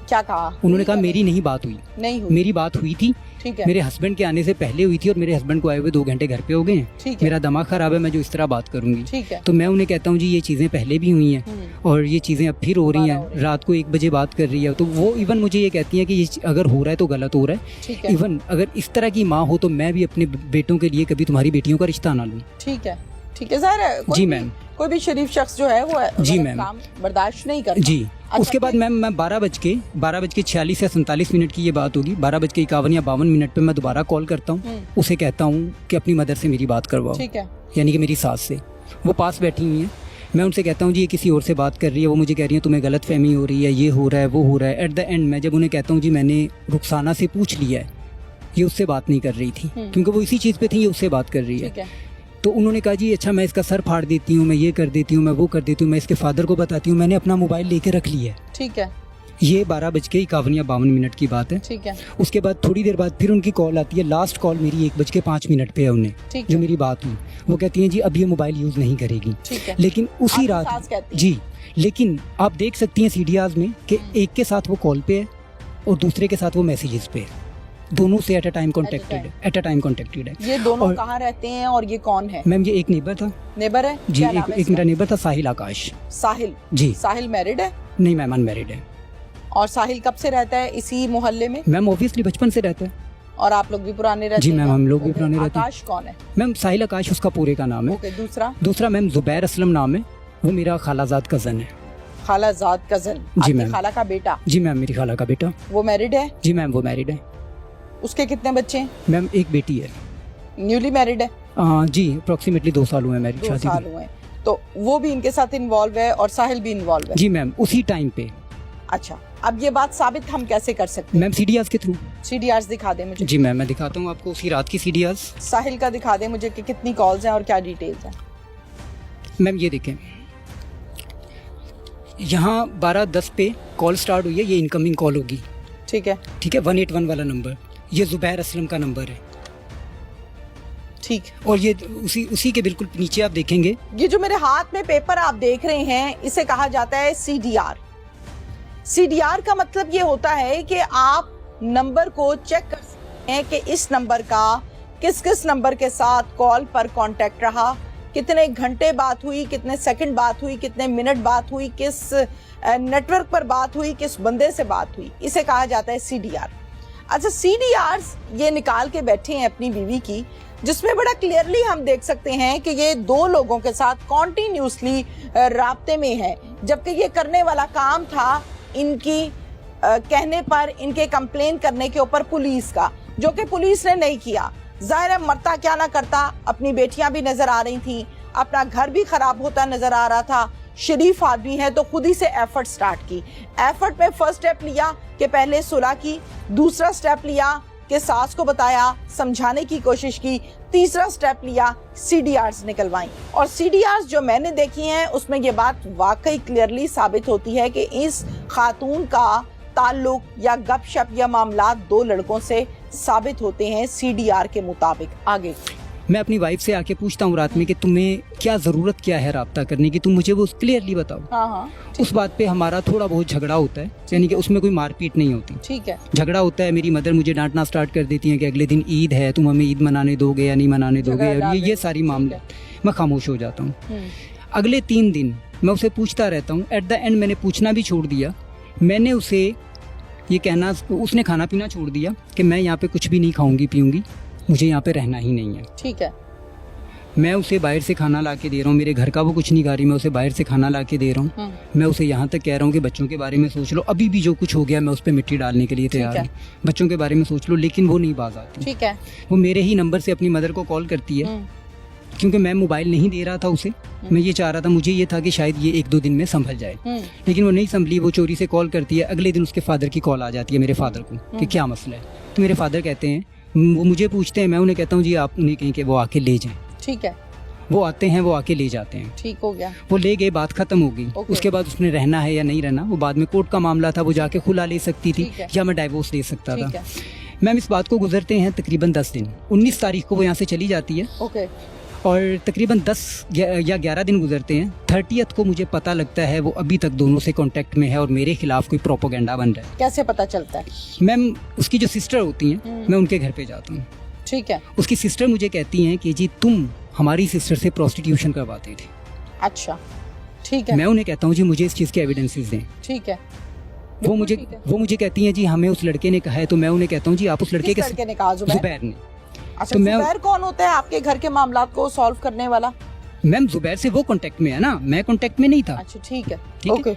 [SPEAKER 2] क्या कहा?
[SPEAKER 1] उन्होंने कहा मेरी नहीं बात हुई।
[SPEAKER 2] नहीं हुई।
[SPEAKER 1] मेरी बात हुई थी,
[SPEAKER 2] ठीक है।
[SPEAKER 1] मेरे हस्बैंड के आने से पहले हुई थी और मेरे हस्बैंड को आए हुए 2 घंटे घर पे हो गए हैं। मेरा दिमाग खराब है, मैं जो इस तरह बात करूंगी।
[SPEAKER 2] ठीक है।
[SPEAKER 1] तो मैं उन्हें कहता हूँ जी ये चीज़ें पहले भी हुई हैं और ये चीज़ें अब फिर हो रही हैं। रात को 1 बजे बात कर रही है, तो वो इवन मुझे ये कहती है कि ये अगर हो रहा है तो गलत हो रहा है। इवन अगर इस तरह की माँ हो तो मैं भी अपने बेटों के लिए कभी तुम्हारी बेटियों का रिश्ता ना लूँ।
[SPEAKER 2] ठीक है। ठीक है, ज़ाहिर है
[SPEAKER 1] जी मैम,
[SPEAKER 2] कोई भी शरीफ शख्स जो है वो
[SPEAKER 1] जी मैम
[SPEAKER 2] काम बर्दाश्त नहीं करता।
[SPEAKER 1] जी। उसके बाद मैम मैं 12:46 या 47 की ये बात होगी, 12:51 या 52 पे मैं दोबारा कॉल करता हूँ। उसे कहता हूँ कि अपनी मदर से मेरी बात करवाओ।
[SPEAKER 2] ठीक है।
[SPEAKER 1] यानी कि मेरी सास से। वो पास बैठी हुई हैं। मैं उनसे कहता हूँ जी ये किसी और से बात कर रही है। वो मुझे कह रही है तुम्हें गलत फहमी हो रही है, ये हो रहा है, वो हो रहा है। एट द एंड मैं जब उन्हें कहता हूँ जी मैंने रुखसाना से पूछ लिया है, ये उससे बात नहीं कर रही थी, क्योंकि वो इसी चीज़ पे थी, ये उससे बात कर रही है। तो उन्होंने कहा जी अच्छा मैं इसका सर फाड़ देती हूँ, मैं ये कर देती हूँ, मैं वो कर देती हूँ, मैं इसके फादर को बताती हूँ। मैंने अपना मोबाइल लेके रख लिया है। ठीक है। ये 12:51 या 52 की बात है। ठीक है। उसके बाद थोड़ी देर बाद फिर उनकी कॉल आती है। लास्ट कॉल मेरी 1:05 पे है उन्हें, जो मेरी बात हुई। वो कहती हैं जी अब ये मोबाइल यूज़ नहीं करेगी। लेकिन उसी रात जी, लेकिन आप देख सकती हैं CDRs में कि एक के साथ वो कॉल पे है और दूसरे के साथ वो मैसेजेस पे है। दोनों से एट अ टाइम कॉन्टेक्टेड है।
[SPEAKER 2] ये दोनों कहाँ रहते हैं और ये कौन है?
[SPEAKER 1] मैम ये एक नेबर था।
[SPEAKER 2] नेबर है
[SPEAKER 1] जी, एक मेरा नेबर था, साहिल आकाश।
[SPEAKER 2] साहिल जी। साहिल मैरिड है? नहीं
[SPEAKER 1] मैम अनमैरिड है।
[SPEAKER 2] और साहिल कब से रहता है इसी मोहल्ले में?
[SPEAKER 1] मैम ऑब्वियसली बचपन से रहता है।
[SPEAKER 2] और आप लोग भी पुराने रहते हैं?
[SPEAKER 1] जी मैम हम लोग भी पुराने रहते हैं।
[SPEAKER 2] आकाश कौन है?
[SPEAKER 1] मैम साहिल आकाश उसका पूरे का नाम है।
[SPEAKER 2] ओके,
[SPEAKER 1] दूसरा मैम जुबैर असलम नाम है, वो मेरा खालाजाद कजन है।
[SPEAKER 2] खालाजाद कजन?
[SPEAKER 1] जी मैम।
[SPEAKER 2] खाला का बेटा?
[SPEAKER 1] जी मैम मेरी खाला का बेटा।
[SPEAKER 2] वो मैरिड है?
[SPEAKER 1] जी मैम वो मैरिड है।
[SPEAKER 2] उसके कितने बच्चे हैं?
[SPEAKER 1] मैम एक बेटी है।
[SPEAKER 2] न्यूली मैरिड है?
[SPEAKER 1] जी अप्रोक्सीमेटली 2 साल हुए मैरिज शादी को।
[SPEAKER 2] 2 साल हुए। तो वो भी इनके साथ इन्वॉल्व है और साहिल भी इन्वॉल्व है?
[SPEAKER 1] जी मैम उसी टाइम पे।
[SPEAKER 2] अच्छा, अब ये बात साबित हम कैसे कर सकते हैं?
[SPEAKER 1] मैम CDRs के थ्रू।
[SPEAKER 2] CDRs दिखा दे मुझे।
[SPEAKER 1] जी मैम मैं दिखाता हूँ आपको उसी रात की CDRs।
[SPEAKER 2] साहिल का दिखा दे मुझे कि कितनी कॉल्स हैं और क्या डिटेल्स हैं।
[SPEAKER 1] मैम ये देखें, यहाँ 12:10 पे कॉल स्टार्ट हुई है, ये इनकमिंग कॉल होगी। ठीक है 181 वाला नंबर, ये जुबैर असलम का नंबर है। ठीक। और ये उसी के बिल्कुल नीचे आप देखेंगे, ये
[SPEAKER 2] जो मेरे हाथ में पेपर आप देख रहे हैं इसे कहा जाता है CDR। CDR का मतलब ये होता है कि आप नंबर को चेक कर सकते हैं कि इस नंबर का किस किस नंबर के साथ कॉल पर कांटेक्ट रहा, कितने घंटे बात हुई, कितने सेकंड बात हुई, कितने मिनट बात हुई, किस नेटवर्क पर बात हुई, किस बंदे से बात हुई, इसे कहा जाता है CDR। अच्छा, CDRs ये निकाल के बैठे हैं अपनी बीवी की, जिसमें बड़ा क्लियरली हम देख सकते हैं कि ये 2 लोगों के साथ कॉन्टिन्यूसली राब्ते में है, जबकि ये करने वाला काम था इनकी कहने पर, इनके कंप्लेन करने के ऊपर पुलिस का, जो कि पुलिस ने नहीं किया। जाहिर है मरता क्या ना करता, अपनी बेटियां भी नजर आ रही थी, अपना घर भी खराब होता नजर आ रहा था, शरीफ आदमी है तो खुद ही से एफर्ट स्टार्ट की। एफर्ट में फर्स्ट स्टेप लिया कि पहले सुलह की, दूसरा स्टेप लिया कि सास को बताया, समझाने की कोशिश की, तीसरा स्टेप लिया CDRs निकलवाई। और CDRs जो मैंने देखी हैं उसमें ये बात वाकई क्लियरली साबित होती है कि इस खातून का ताल्लुक या गपशप या मामला 2 लड़कों से साबित होते हैं CDR के मुताबिक। आगे
[SPEAKER 1] मैं अपनी वाइफ से आके पूछता हूँ रात में कि तुम्हें क्या ज़रूरत क्या है राब्ता करने की, तुम मुझे वो क्लियरली बताओ।
[SPEAKER 2] हाँ,
[SPEAKER 1] उस बात पे हमारा थोड़ा बहुत झगड़ा होता है, यानी कि उसमें कोई मारपीट नहीं होती।
[SPEAKER 2] ठीक है,
[SPEAKER 1] झगड़ा होता है, मेरी मदर मुझे डांटना स्टार्ट कर देती हैं कि अगले दिन ईद है, तुम हमें ईद मनाने दोगे या नहीं मनाने दोगे, और ये सारी मामले मैं खामोश हो जाता हूँ। अगले 3 दिन मैं उसे पूछता रहता हूँ। एट द एंड मैंने पूछना भी छोड़ दिया। मैंने उसे ये कहना, उसने खाना पीना छोड़ दिया कि मैं यहाँ पे कुछ भी नहीं खाऊंगी पीऊंगी, मुझे यहाँ पे रहना ही नहीं है।
[SPEAKER 2] ठीक है,
[SPEAKER 1] मैं उसे बाहर से खाना ला के दे रहा हूँ, मेरे घर का वो कुछ नहीं खा रही, मैं उसे बाहर से खाना ला के दे रहा हूँ। मैं उसे यहाँ तक कह रहा हूँ कि बच्चों के बारे में सोच लो, अभी भी जो कुछ हो गया मैं उस पर मिट्टी डालने के लिए तैयार हूँ, बच्चों के बारे में सोच लो, लेकिन वो नहीं बाज आती।
[SPEAKER 2] ठीक है,
[SPEAKER 1] वो मेरे ही नंबर से अपनी मदर को कॉल करती है, क्योंकि मैं मोबाइल नहीं दे रहा था उसे। मैं ये चाह रहा था, मुझे ये था कि शायद ये 1-2 दिन में संभल जाए, लेकिन वो नहीं संभली। वो चोरी से कॉल करती है। अगले दिन उसके फादर की कॉल आ जाती है मेरे फादर को कि क्या मसला है। तो मेरे फादर कहते हैं, वो मुझे पूछते हैं, मैं उन्हें कहता हूँ जी आप उन्हें कहें कि वो आके ले जाएं।
[SPEAKER 2] ठीक है,
[SPEAKER 1] वो आते हैं, वो आके ले जाते हैं।
[SPEAKER 2] ठीक हो गया,
[SPEAKER 1] वो ले गए, बात खत्म हो गई। उसके बाद उसने रहना है या नहीं रहना, वो बाद में कोर्ट का मामला था, वो जाके खुला ले सकती थी या मैं डाइवोर्स दे सकता था। मैम इस बात को गुजरते हैं तकरीबन 10 दिन। 19 तारीख को वो यहाँ से चली जाती है और तकरीबन 10 या 11 दिन गुजरते हैं। 30th को मुझे पता लगता है वो अभी तक दोनों से कांटेक्ट में है और मेरे खिलाफ कोई प्रोपोगेंडा बन रहा है।
[SPEAKER 2] कैसे पता चलता है?
[SPEAKER 1] मैम उसकी जो सिस्टर होती हैं, मैं उनके घर पे जाता हूँ।
[SPEAKER 2] ठीक है, उसकी
[SPEAKER 1] सिस्टर मुझे कहती हैं कि जी तुम हमारी सिस्टर से प्रोस्टिट्यूशन करवाते थे।
[SPEAKER 2] अच्छा, ठीक है।
[SPEAKER 1] मैं उन्हें कहता हूँ जी मुझे इस चीज़ के एविडेंसेस दें।
[SPEAKER 2] ठीक है।
[SPEAKER 1] वो मुझे कहती हैं जी हमें उस लड़के ने कहा है। तो मैं उन्हें कहता हूँ जी आप उस लड़के के
[SPEAKER 2] ने कहा?
[SPEAKER 1] जुबैर ने।
[SPEAKER 2] अच्छा, तो जुबैर कौन होता है आपके घर के मामलात को सॉल्व करने वाला?
[SPEAKER 1] मैम जुबैर से वो कांटेक्ट में है ना, मैं कांटेक्ट में नहीं था।
[SPEAKER 2] अच्छा, ठीक है,
[SPEAKER 1] ओके।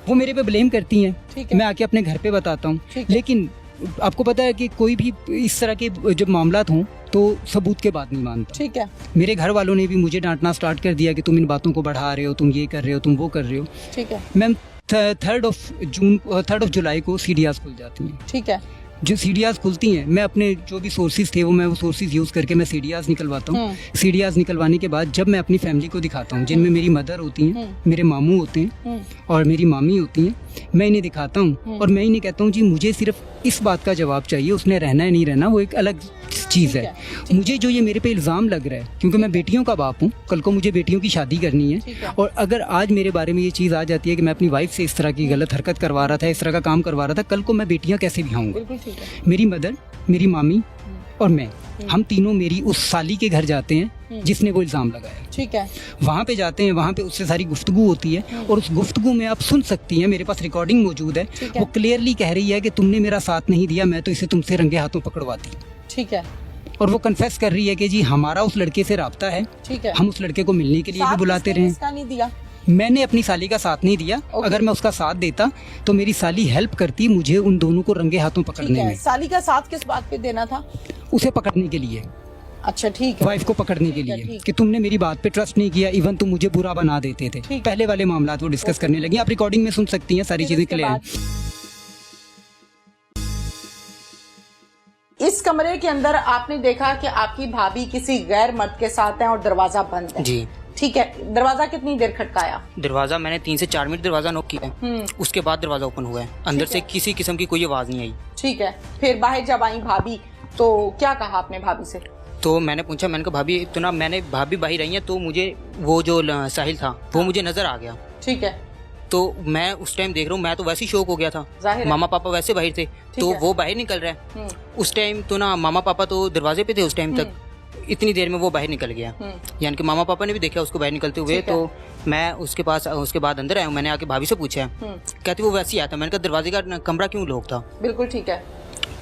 [SPEAKER 1] वो मेरे पे ब्लेम करती हैं, मैं आके अपने घर पे बताता हूँ। लेकिन आपको पता है कि कोई भी इस तरह के जब मामलात हों तो सबूत के बाद नहीं मानता।
[SPEAKER 2] ठीक है।
[SPEAKER 1] मेरे घर वालों ने भी मुझे डांटना स्टार्ट कर दिया कि तुम इन बातों को बढ़ा रहे हो, तुम ये कर रहे हो, तुम वो कर रहे हो।
[SPEAKER 2] ठीक है।
[SPEAKER 1] मैम 3rd of जुलाई को CDRs खुल जाती हैं।
[SPEAKER 2] ठीक है।
[SPEAKER 1] जो CDRs खुलती हैं, मैं अपने जो भी सोर्सेज थे वो सोर्सेज यूज़ करके मैं CDRs निकलवाता हूँ। CDRs निकलवाने के बाद जब मैं अपनी फैमिली को दिखाता हूँ, जिनमें मेरी मदर होती हैं, मेरे मामू होते हैं और मेरी मामी होती हैं, मैं इन्हें दिखाता हूँ और मैं इन्हें कहता हूँ जी मुझे सिर्फ इस बात का जवाब चाहिए, उसने रहना है नहीं रहना वो एक अलग चीज़ है। मुझे जो ये मेरे पे इल्ज़ाम लग रहा है, क्योंकि मैं बेटियों का बाप हूँ, कल को मुझे बेटियों की शादी करनी है और अगर आज मेरे बारे में ये चीज़ आ जाती है कि मैं अपनी वाइफ से इस तरह की गलत हरकत करवा रहा था, इस तरह का काम करवा रहा था, कल को मैं बेटियाँ कैसे बिठाऊंगा? मेरी मदर, मेरी मामी और मैं, हम तीनों मेरी उस साली के घर जाते हैं जिसने वो इल्ज़ाम लगाया।
[SPEAKER 2] ठीक है।
[SPEAKER 1] वहाँ पे जाते हैं, वहाँ पे उससे सारी गुफ्तगू होती है और उस गुफ्तगू में आप सुन सकती हैं, मेरे पास रिकॉर्डिंग मौजूद है। वो क्लियरली कह रही है कि तुमने मेरा साथ नहीं दिया, मैं तो इसे तुमसे रंगे हाथों पकड़वाती।
[SPEAKER 2] ठीक है।
[SPEAKER 1] और वो कन्फेस कर रही है कि जी हमारा उस लड़के से राब्ता है।
[SPEAKER 2] ठीक है।
[SPEAKER 1] हम उस लड़के को मिलने के लिए भी बुलाते रहे। मैंने अपनी साली का साथ नहीं दिया। अगर मैं उसका साथ देता तो मेरी साली हेल्प करती मुझे उन दोनों को रंगे हाथों पकड़ने में।
[SPEAKER 2] साली का साथ किस बात पे देना था?
[SPEAKER 1] उसे पकड़ने के लिए।
[SPEAKER 2] अच्छा, ठीक है।
[SPEAKER 1] वाइफ को पकड़ने के लिए कि तुमने मेरी बात पे ट्रस्ट नहीं किया, इवन तुम मुझे बुरा बना देते थे। पहले वाले मामला वो डिस्कस करने लगी। आप रिकॉर्डिंग में सुन सकती हैं, सारी चीजें क्लियर।
[SPEAKER 2] इस कमरे के अंदर आपने देखा कि आपकी भाभी किसी गैर मर्द के साथ है और दरवाजा बंद है।
[SPEAKER 3] जी
[SPEAKER 2] ठीक है। दरवाजा कितनी देर खटकाया?
[SPEAKER 3] दरवाजा मैंने 3 से 4 मिनट दरवाजा नॉक किया है, उसके बाद दरवाजा ओपन हुआ है। अंदर से किसी किस्म की कोई आवाज नहीं आई।
[SPEAKER 2] ठीक है। फिर बाहर जब आई भाभी तो क्या कहा आपने भाभी से?
[SPEAKER 3] तो मैंने पूछा, मैंने कहा भाभी तो ना, मैंने भाभी बाहर आई है तो मुझे वो जो साहिल था वो मुझे नजर आ गया।
[SPEAKER 2] ठीक है।
[SPEAKER 3] तो मैं उस टाइम देख रहा हूँ, मैं तो वैसे ही शौक हो गया था। मामा पापा वैसे बाहर थे तो वो बाहर निकल रहा है। उस टाइम तो ना मामा पापा तो दरवाजे पे थे उस टाइम तक। इतनी देर में वो बाहर निकल गया, यानी कि मामा पापा ने भी देखा उसको बाहर निकलते हुए। तो मैं उसके पास उसके बाद अंदर आया हूँ, मैंने आके भाभी से पूछा, कहती वो वैसे ही आया था। मैंने कहा दरवाजे का कमरा क्यों लॉक था?
[SPEAKER 2] बिल्कुल ठीक है।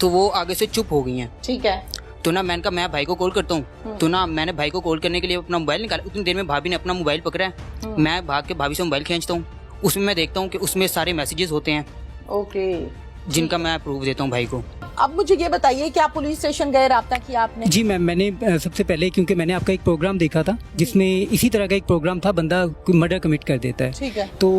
[SPEAKER 3] तो वो आगे से चुप हो गई हैं।
[SPEAKER 2] ठीक है।
[SPEAKER 3] तो ना मैंने कहा मैं भाई को कॉल करता हूँ। तो ना मैंने भाई को कॉल करने के लिए अपना मोबाइल निकाला, उतनी देर में भाभी ने अपना मोबाइल पकड़ा है। मैं भाग के भाभी से मोबाइल खींचता हूँ, उसमें मैं देखता हूँ कि उसमें सारे मैसेजेस होते हैं जिनका मैं प्रूफ देता हूँ भाई को।
[SPEAKER 2] अब मुझे ये बताइए कि आप पुलिस स्टेशन गए, राब्ता किया आपने?
[SPEAKER 1] जी मैम, मैंने सबसे पहले, क्योंकि मैंने आपका एक प्रोग्राम देखा था जिसमें इसी तरह का एक प्रोग्राम था, बंदा कोई मर्डर कमिट कर देता है।
[SPEAKER 2] ठीक है।
[SPEAKER 1] तो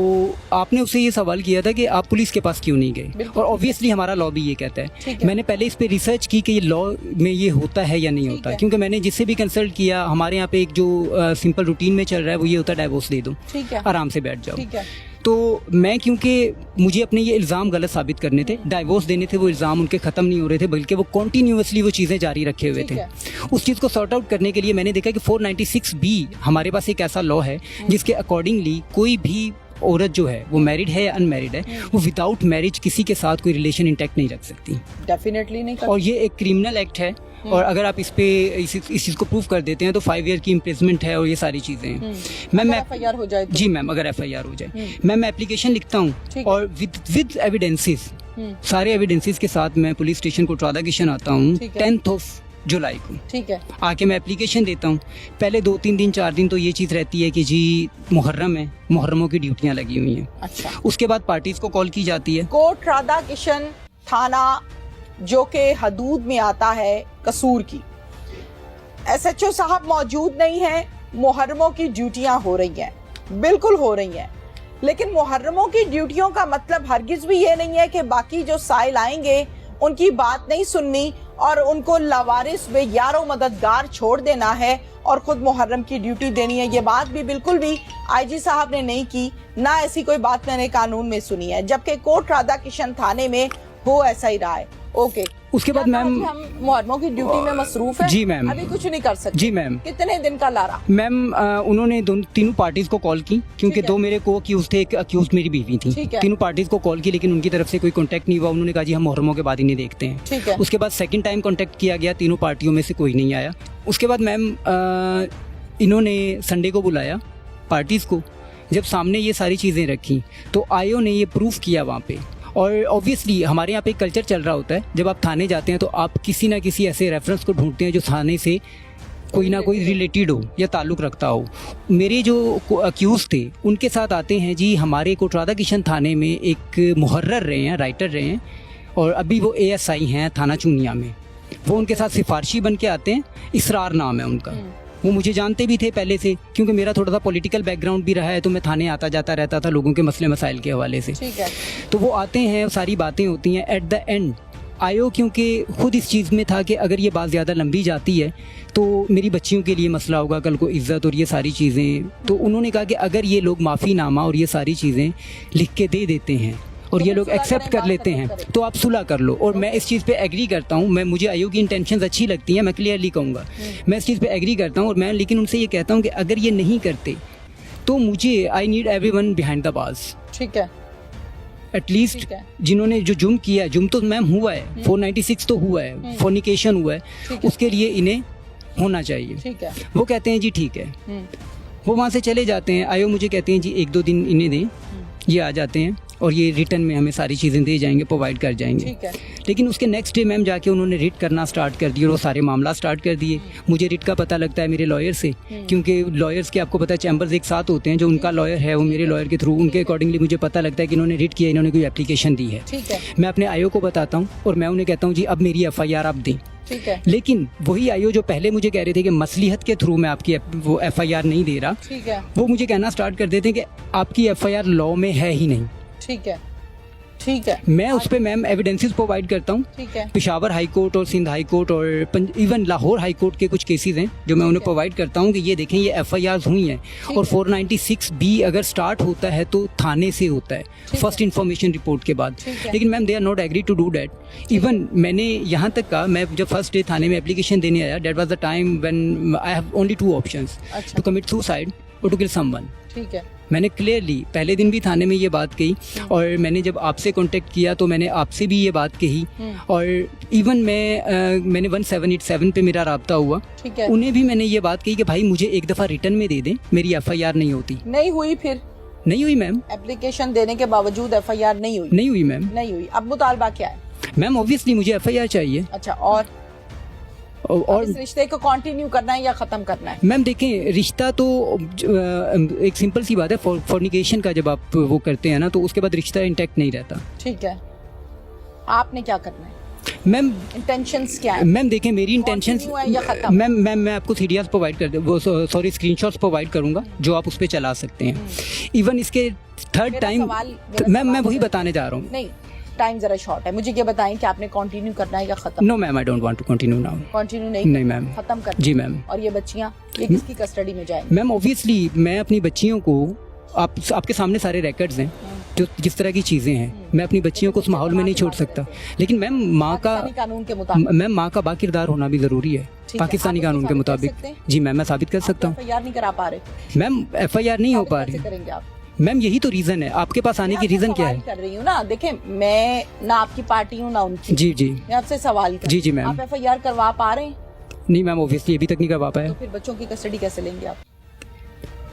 [SPEAKER 1] आपने उससे ये सवाल किया था कि आप पुलिस के पास क्यों नहीं गए, और ऑब्वियसली हमारा लॉ भी ये कहता है। मैंने पहले इस पे रिसर्च की कि ये लॉ में ये होता है या नहीं होता, क्योंकि मैंने जिससे भी कंसल्ट किया, हमारे यहाँ पे एक जो सिंपल रूटीन में चल रहा है वो ये होता है डाइवोर्स दे दो, आराम से बैठ जाओ। तो मैं, क्योंकि मुझे अपने ये इल्ज़ाम गलत साबित करने थे, डाइवोर्स देने थे, वो इल्ज़ाम उनके ख़त्म नहीं हो रहे थे, बल्कि वो कॉन्टीन्यूअसली वो चीज़ें जारी रखे हुए थे। उस चीज़ को सॉर्ट आउट करने के लिए मैंने देखा कि 496B हमारे पास एक ऐसा लॉ है जिसके अकॉर्डिंगली कोई भी औरत जो है वो मैरिड है या अनमैरिड है, वो विदाउट मैरिज किसी के साथ कोई रिलेशन इंटैक्ट नहीं रख सकती।
[SPEAKER 2] डेफिनेटली नहीं।
[SPEAKER 1] और ये एक क्रिमिनल एक्ट है, और अगर आप इस चीज़ को प्रूव कर देते हैं तो 5 ईयर की इम्प्रिजमेंट है, और ये सारी चीज़ें हैं। मैम
[SPEAKER 2] FIR हो जाए तो? जी मैम, अगर FIR हो जाए
[SPEAKER 1] मैं एप्लीकेशन लिखता हूँ, और विद एविडेंसेस, सारे एविडेंसेस के साथ मैं पुलिस स्टेशन कोटरादा किशन आता हूँ 10 जुलाई को। ठीक है। आके मैं एप्लीकेशन देता हूँ। पहले 2-3 दिन 4 दिन तो ये चीज़ रहती है कि जी मुहर्रम है, मुहर्रमों की ड्यूटियाँ लगी हुई हैं। अच्छा। उसके बाद पार्टीज को कॉल की जाती है।
[SPEAKER 2] कोटरादा किशन थाना जो के हदूद में आता है कसूर की, SHO साहब मौजूद नहीं है। मुहर्रमों की ड्यूटियां हो रही हैं, बिल्कुल हो रही हैं, लेकिन मुहर्रमों की ड्यूटियों का मतलब हरगिज भी ये नहीं है कि बाकी जो साइल आएंगे उनकी बात नहीं सुननी और उनको लावारिस बेयारो मददगार छोड़ देना है और खुद मुहर्रम की ड्यूटी देनी है। ये बात भी बिल्कुल भी IG साहब ने नहीं की, ना ऐसी कोई बात मैंने कानून में सुनी है, जबकि कोटरादा किशन थाने में हो ऐसा ही रहा है। ओके।
[SPEAKER 1] उसके बाद मैम,
[SPEAKER 2] हम मुहर्रमों की ड्यूटी में मसरूफ है।
[SPEAKER 1] जी मैम,
[SPEAKER 2] अभी कुछ नहीं कर सकते।
[SPEAKER 1] जी मैम।
[SPEAKER 2] कितने दिन का लारा?
[SPEAKER 1] मैम उन्होंने तीनों पार्टीज को कॉल की, क्योंकि 2 मेरे को अक्यूज थे, एक अक्यूज मेरी बीवी थी। तीनों पार्टीज को कॉल की, लेकिन उनकी तरफ से कोई कांटेक्ट नहीं हुआ। उन्होंने कहा जी हम मुहर्रमों के बाद ही नहीं देखते हैं। उसके बाद सेकंड टाइम कांटेक्ट किया गया, तीनों पार्टियों में से कोई नहीं आया। उसके बाद मैम इन्होंने संडे को बुलाया पार्टीज को, जब सामने ये सारी चीज़ें रखी तो आयो ने ये प्रूफ किया वहाँ पे। और ऑब्वियसली हमारे यहाँ पे एक कल्चर चल रहा होता है, जब आप थाने जाते हैं तो आप किसी ना किसी ऐसे रेफरेंस को ढूंढते हैं जो थाने से कोई ना कोई रिलेटेड हो या ताल्लुक़ रखता हो। मेरे जो अक्यूज़ थे उनके साथ आते हैं जी हमारे कोटरादा किशन थाने में एक मुहर्रर रहे हैं, राइटर रहे हैं, और अभी वो ASI हैं थाना चूनिया में। वो उनके साथ सिफारशी बन के आते हैं, इसरार नाम है उनका। वो मुझे जानते भी थे पहले से, क्योंकि मेरा थोड़ा सा पॉलिटिकल बैकग्राउंड भी रहा है, तो मैं थाने आता जाता रहता था लोगों के मसले मसाइल के हवाले से। ठीक है। तो वो आते हैं, सारी बातें होती हैं। एट द एंड आयो, क्योंकि खुद इस चीज़ में था कि अगर ये बात ज़्यादा लंबी जाती है तो मेरी बच्चियों के लिए मसला होगा, कल को इज़्ज़त और ये सारी चीज़ें। तो उन्होंने कहा कि अगर ये लोग माफ़ीनामा और ये सारी चीज़ें लिख के दे देते हैं और ये लोग एक्सेप्ट कर लेते हैं तो आप सुलह कर लो। और मैं इस चीज़ पे एग्री करता हूँ। मैं, मुझे आयोग की इंटेंशंस अच्छी लगती हैं, मैं क्लियरली कहूँगा, मैं इस चीज़ पे एग्री करता हूँ। और मैं लेकिन उनसे ये कहता हूँ कि अगर ये नहीं करते तो मुझे I need everyone behind the bars. ठीक है। एटलीस्ट जिन्होंने जो जुर्म किया, जुर्म तो मैम हुआ है, 496 तो हुआ है, फोर्निकेशन हुआ है, उसके लिए इन्हें होना चाहिए। ठीक है। वो कहते हैं जी ठीक है। वो वहाँ से चले जाते हैं। आयो मुझे कहते हैं जी 1-2 दिन इन्हें दें, ये आ जाते हैं और ये रिटर्न में हमें सारी चीज़ें दे जाएंगे, प्रोवाइड कर जाएंगे। ठीक है। लेकिन उसके नेक्स्ट डे मैम जाके उन्होंने रिट करना स्टार्ट कर दिया और वो सारे मामला स्टार्ट कर दिए। मुझे रिट का पता लगता है मेरे लॉयर से, क्योंकि लॉयर्स के आपको पता है चैम्बर्स एक साथ होते हैं, जो उनका लॉयर है वो मेरे लॉयर के थ्रू, उनके अकॉर्डिंगली मुझे पता लगता है कि इन्होंने रिट किया, इन्होंने कोई एप्लीकेशन दी है। ठीक है। मैं अपने आयो को बताता हूँ और मैं उन्हें कहता हूँ जी अब मेरी FIR आप दें। ठीक है। लेकिन वही आयो जो पहले मुझे कह रहे थे कि मसलिहत के थ्रू मैं आपकी वो FIR नहीं दे रहा, ठीक है, वो मुझे कहना स्टार्ट कर देते हैं कि आपकी FIR लॉ में है ही नहीं। ठीक है। ठीक है। मैं उस पर मैम एविडेंसेस प्रोवाइड करता हूँ। ठीक है। पेशावर हाई कोर्ट और सिंध हाई कोर्ट और इवन लाहौर हाई कोर्ट के कुछ केसेस हैं जो मैं उन्हें प्रोवाइड करता हूँ कि ये देखें ये FIRs हुई हैं। और 496B अगर स्टार्ट होता है तो थाने से होता है, फर्स्ट इन्फॉर्मेशन रिपोर्ट के बाद। लेकिन ma'am they are not agree to do that. Even मैंने यहाँ तक का, मैं जब फर्स्ट डे थाने में एप्लीकेशन देने आया, that was the time when I have only 2 options, to commit suicide और टू किल समवन।
[SPEAKER 2] ठीक है।
[SPEAKER 1] मैंने क्लियरली पहले दिन भी थाने में ये बात कही, और मैंने जब आपसे कांटेक्ट किया तो मैंने आपसे भी ये बात कही, और इवन मैंने 1787 पे मेरा राब्ता हुआ,
[SPEAKER 2] ठीक है,
[SPEAKER 1] उन्हें भी मैंने ये बात कही कि भाई मुझे एक दफ़ा रिटर्न में दे दें, मेरी FIR नहीं होती।
[SPEAKER 2] नहीं हुई? फिर
[SPEAKER 1] नहीं हुई मैम।
[SPEAKER 2] एप्लीकेशन देने के बावजूद FIR नहीं हुई?
[SPEAKER 1] नहीं हुई मैम।
[SPEAKER 2] नहीं हुई। अब मुतालबा क्या है?
[SPEAKER 1] मैम ऑब्वियसली मुझे FIR चाहिए।
[SPEAKER 2] अच्छा, और इस रिश्ते को कंटिन्यू करना है या खत्म करना है?
[SPEAKER 1] मैम देखें, रिश्ता तो एक सिंपल सी बात है, फॉर्निकेशन का जब आप वो करते हैं ना तो उसके बाद रिश्ता इंटैक्ट नहीं रहता।
[SPEAKER 2] ठीक है, आपने क्या करना है?
[SPEAKER 1] मैम
[SPEAKER 2] इंटेंशंस क्या है?
[SPEAKER 1] मैम देखें, मेरी इंटेंशंस, मैम मैं आपको CDRs प्रोवाइड कर वो सॉरी स्क्रीनशॉट्स प्रोवाइड करूंगा जो आप उस पर चला सकते हैं। इवन इसके थर्ड टाइम मैम मैं वही बताने जा रहा हूँ।
[SPEAKER 2] नहीं, टाइम जरा शॉर्ट है, मुझे ये बताएं कि आपने कंटिन्यू करना है या खत्म?
[SPEAKER 1] No ma'am, I don't want to continue now.
[SPEAKER 2] Continue नहीं
[SPEAKER 1] मैम,
[SPEAKER 2] खत्म करना।
[SPEAKER 1] जी मैम।
[SPEAKER 2] और ये बच्चियां, ये किसकी कस्टडी में जाएंगी?
[SPEAKER 1] मैम ऑब्वियसली मैं अपनी बच्चियों को, आपके सामने सारे रिकॉर्ड्स हैं जो जिस तरह की चीज़ें हैं, मैं अपनी बच्चियों को उस माहौल में नहीं छोड़ सकता। लेकिन मैम माँ का
[SPEAKER 2] कानून के मुताबिक,
[SPEAKER 1] मैम माँ का बाकिरदार होना भी ज़रूरी है पाकिस्तानी कानून के मुताबिक। जी मैम, मैं साबित कर सकता हूँ।
[SPEAKER 2] FIR नहीं करा पा रहे?
[SPEAKER 1] मैम FIR नहीं हो पा रही।
[SPEAKER 2] करेंगे आप?
[SPEAKER 1] मैम यही तो रीज़न है, आपके पास आने की रीज़न क्या है?
[SPEAKER 2] कर रही हूँ ना, देखें मैं ना आपकी पार्टी हूँ ना उनकी।
[SPEAKER 1] जी जी,
[SPEAKER 2] मैं आपसे सवाल कर,
[SPEAKER 1] जी मैम।
[SPEAKER 2] आप FIR करवा पा रहे हैं?
[SPEAKER 1] नहीं मैम, ऑब्वियसली अभी तक नहीं करवा पाया।
[SPEAKER 2] तो फिर बच्चों की कस्टडी कैसे लेंगे आप?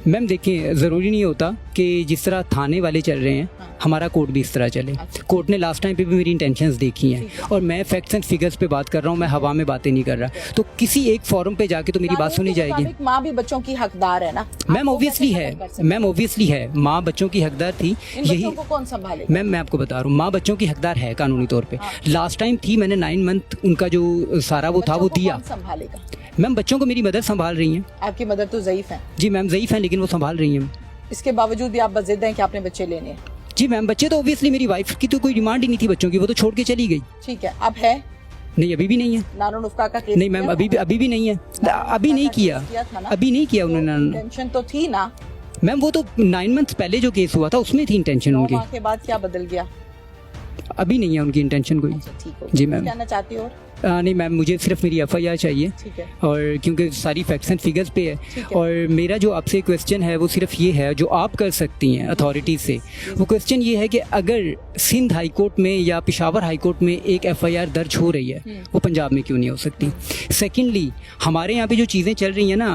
[SPEAKER 1] मैम देखिए, ज़रूरी नहीं होता कि जिस तरह थाने वाले चल रहे हैं हमारा कोर्ट भी इस तरह चले। कोर्ट ने लास्ट टाइम पे भी मेरी इंटेंशंस देखी हैं, और मैं फैक्ट्स एंड फिगर्स पे बात कर रहा हूँ, मैं हवा में बातें नहीं कर रहा। तो किसी एक फोरम पे जाके तो मेरी बात सुनी जाएगी।
[SPEAKER 2] माँ भी बच्चों की हकदार है ना?
[SPEAKER 1] मैम ऑब्वियसली है, मैम ऑब्वियसली है, माँ बच्चों की हकदार थी। यही
[SPEAKER 2] कौन संभालेगा?
[SPEAKER 1] मैम मैं आपको बता रहा हूँ, माँ बच्चों की हकदार है कानूनी तौर पे। लास्ट टाइम थी, मैंने 9 मंथ उनका जो सारा वो था वो दिया।
[SPEAKER 2] संभालेगा?
[SPEAKER 1] मैम बच्चों को मेरी मदर संभाल रही हैं।
[SPEAKER 2] आपकी मदर तो ज़ईफ है। जी
[SPEAKER 1] मैम ज़ईफ है, लेकिन वो संभाल रही हैं।
[SPEAKER 2] इसके बावजूद भी आप बज़िद हैं कि आपने बच्चे लेने हैं?
[SPEAKER 1] जी मैम, बच्चे तो ऑब्वियसली मेरी वाइफ की तो कोई डिमांड ही नहीं थी बच्चों की, वो तो छोड़ के चली गई।
[SPEAKER 2] ठीक है, अब है?
[SPEAKER 1] नहीं, अभी भी नहीं है।
[SPEAKER 2] नानुनुफ्का का केस?
[SPEAKER 1] नहीं मैम, अभी भी नहीं है, अभी नहीं किया, अभी नहीं किया उन्होंने।
[SPEAKER 2] टेंशन तो थी ना
[SPEAKER 1] मैम? वो तो 9 मंथ पहले जो केस हुआ था उसमें थी इंटेंशन उनकी।
[SPEAKER 2] 9 माह के बाद क्या बदल गया?
[SPEAKER 1] अभी नहीं है उनकी इंटेंशन कोई।
[SPEAKER 2] ठीक हो
[SPEAKER 1] जी मैम।
[SPEAKER 2] कहना चाहती हो?
[SPEAKER 1] नहीं मैम, मुझे सिर्फ मेरी FIR चाहिए।
[SPEAKER 2] ठीक है।
[SPEAKER 1] और क्योंकि सारी फैक्ट्स एंड फिगर्स पे है, और मेरा जो आपसे क्वेश्चन है वो सिर्फ ये है जो आप कर सकती हैं अथॉरिटीज़ से। वो क्वेश्चन ये है कि अगर सिंध हाई कोर्ट में या पेशावर हाई कोर्ट में एक FIR दर्ज हो रही है, वो पंजाब में क्यों नहीं हो सकती? सेकेंडली, हमारे यहाँ पे जो चीज़ें चल रही हैं ना,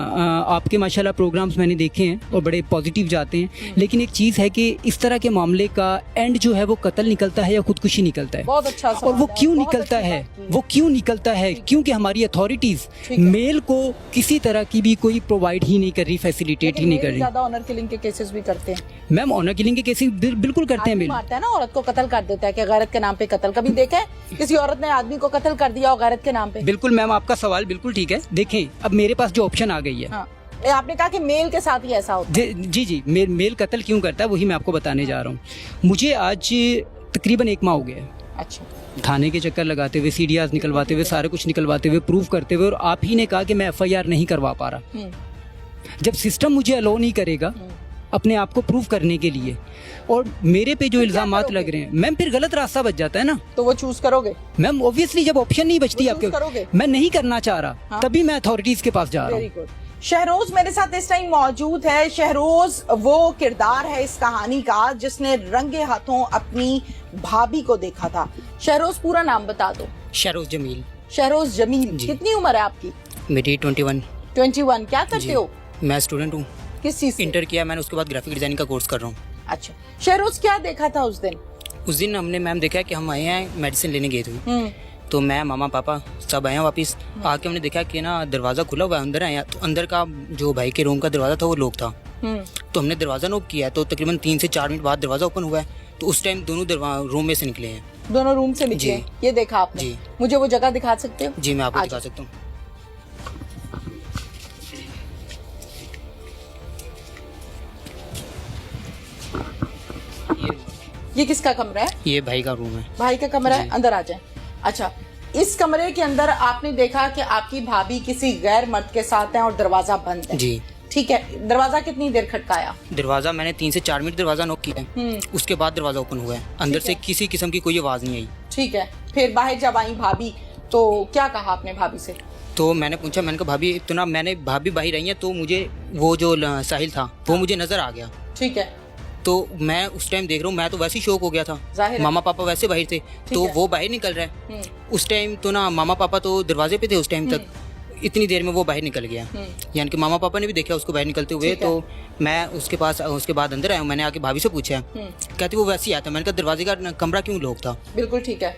[SPEAKER 1] आपके माशाल्लाह प्रोग्राम्स मैंने देखे हैं और बड़े पॉजिटिव जाते हैं, लेकिन एक चीज़ है कि इस तरह के मामले का एंड जो है वो कत्ल निकलता है या खुदकुशी निकलता है।
[SPEAKER 2] बहुत अच्छा।
[SPEAKER 1] और वो क्यों निकलता है? वो क्यों निकलता है? क्योंकि हमारी अथॉरिटीज मेल को किसी तरह की भी कोई प्रोवाइड ही नहीं कर रही, फैसिलिटेट ही नहीं कर रही।
[SPEAKER 2] ज्यादा ऑनर किलिंग के केसेस भी करते हैं।
[SPEAKER 1] मैम ऑनर किलिंग के केसेस बिल्कुल करते हैं। मेल
[SPEAKER 2] मारता है ना, औरत को कत्ल कर देता है कि गैरत के नाम पे कत्ल। कभी देखे किसी औरत ने आदमी को कत्ल कर दिया और गैरत के नाम पे? बिल्कुल
[SPEAKER 1] मैम, आपका सवाल बिल्कुल ठीक है। देखें, अब मेरे पास जो ऑप्शन आ गई है।
[SPEAKER 2] हाँ। आपने कहा कि मेल के साथ ही ऐसा होता है।
[SPEAKER 1] जी, मेल कत्ल क्यों करता है वही मैं आपको बताने जा रहा हूँ। मुझे आज तकरीबन 1 माह हो गया है।
[SPEAKER 2] अच्छा।
[SPEAKER 1] थाने के चक्कर लगाते हुए, CDRs निकलवाते हुए, सारा कुछ निकलवाते हुए, प्रूफ करते हुए, और आप ही ने कहा कि मैं FIR नहीं करवा पा रहा। जब सिस्टम मुझे अलो नहीं करेगा अपने आप को प्रूफ करने के लिए, और मेरे पे जो इल्जामात लग रहे हैं, मैम फिर गलत रास्ता बच जाता है ना।
[SPEAKER 2] तो वो चूज करोगे?
[SPEAKER 1] मैम ऑब्वियसली जब ऑप्शन नहीं बचती आपके, मैं नहीं करना चाह रहा, तभी मैं अथॉरिटीज के पास जा रहा हूँ।
[SPEAKER 2] शहरोज मेरे साथ इस टाइम मौजूद है। शहरोज वो किरदार है इस कहानी का जिसने रंगे हाथों अपनी भाभी को देखा था। शहरोज, पूरा नाम बता दो।
[SPEAKER 3] शहरोज जमील।
[SPEAKER 2] शहरोज जमील। कितनी उम्र है आपकी?
[SPEAKER 3] मेरी 21।
[SPEAKER 2] 21। क्या करते हो?
[SPEAKER 3] मैं स्टूडेंट हूँ।
[SPEAKER 2] किस चीज?
[SPEAKER 3] इंटर किया मैंने, उसके बाद ग्राफिक डिजाइनिंग का कोर्स कर रहा हूँ।
[SPEAKER 2] अच्छा। शहरोज, क्या देखा था उस दिन?
[SPEAKER 3] उस दिन हमने मैम देखा कि हम आए हैं मेडिसिन लेने गए थे, तो मैं मामा पापा सब आए हैं वापस। आके हमने देखा कि ना दरवाज़ा खुला हुआ है, अंदर आया तो अंदर का जो भाई के रूम का दरवाज़ा था वो लॉक था। तो हमने दरवाज़ा नॉक किया, तो तकरीबन 3 से 4 मिनट बाद दरवाज़ा ओपन हुआ है। तो उस टाइम दोनों रूम में से निकले हैं।
[SPEAKER 2] दोनों रूम से निकले? ये देखा आपने?
[SPEAKER 3] जी।
[SPEAKER 2] मुझे वो जगह दिखा सकते हो?
[SPEAKER 3] जी, मैं आपको दिखा सकता हूँ।
[SPEAKER 2] ये किसका कमरा है?
[SPEAKER 3] ये भाई का रूम है।
[SPEAKER 2] भाई का कमरा है, अंदर आ जाए। अच्छा, इस कमरे के अंदर आपने देखा कि आपकी भाभी किसी गैर मर्द के साथ है और दरवाजा बंद है।
[SPEAKER 3] जी।
[SPEAKER 2] ठीक है। दरवाजा कितनी देर खटकाया?
[SPEAKER 3] दरवाजा मैंने 3 से 4 मिनट दरवाजा नॉक किया, उसके बाद दरवाजा ओपन हुआ है। अंदर से किसी किस्म की कोई आवाज नहीं आई।
[SPEAKER 2] ठीक है। फिर बाहर जब आई भाभी तो क्या कहा आपने भाभी से?
[SPEAKER 3] तो मैंने पूछा, मैंने कहा भाभी तो ना, मैंने भाभी बाहर रही हैं तो मुझे वो जो साहिल था वो मुझे नजर आ गया।
[SPEAKER 2] ठीक है।
[SPEAKER 3] तो मैं उस टाइम देख रहा हूँ, मैं तो वैसे ही शौक हो गया था,
[SPEAKER 2] जाहिर है।
[SPEAKER 3] मामा पापा वैसे बाहर थे तो वो बाहर निकल रहा है। उस टाइम तो ना मामा पापा तो दरवाजे पे थे उस टाइम तक, इतनी देर में वो बाहर निकल गया, यानी कि मामा पापा ने भी देखा उसको बाहर निकलते हुए। तो मैं उसके पास, उसके बाद अंदर आया, मैंने आके भाभी से पूछा, कहती वो वैसे ही आता। मैंने कहा दरवाजे का कमरा क्यों लॉक था?
[SPEAKER 2] बिल्कुल ठीक है।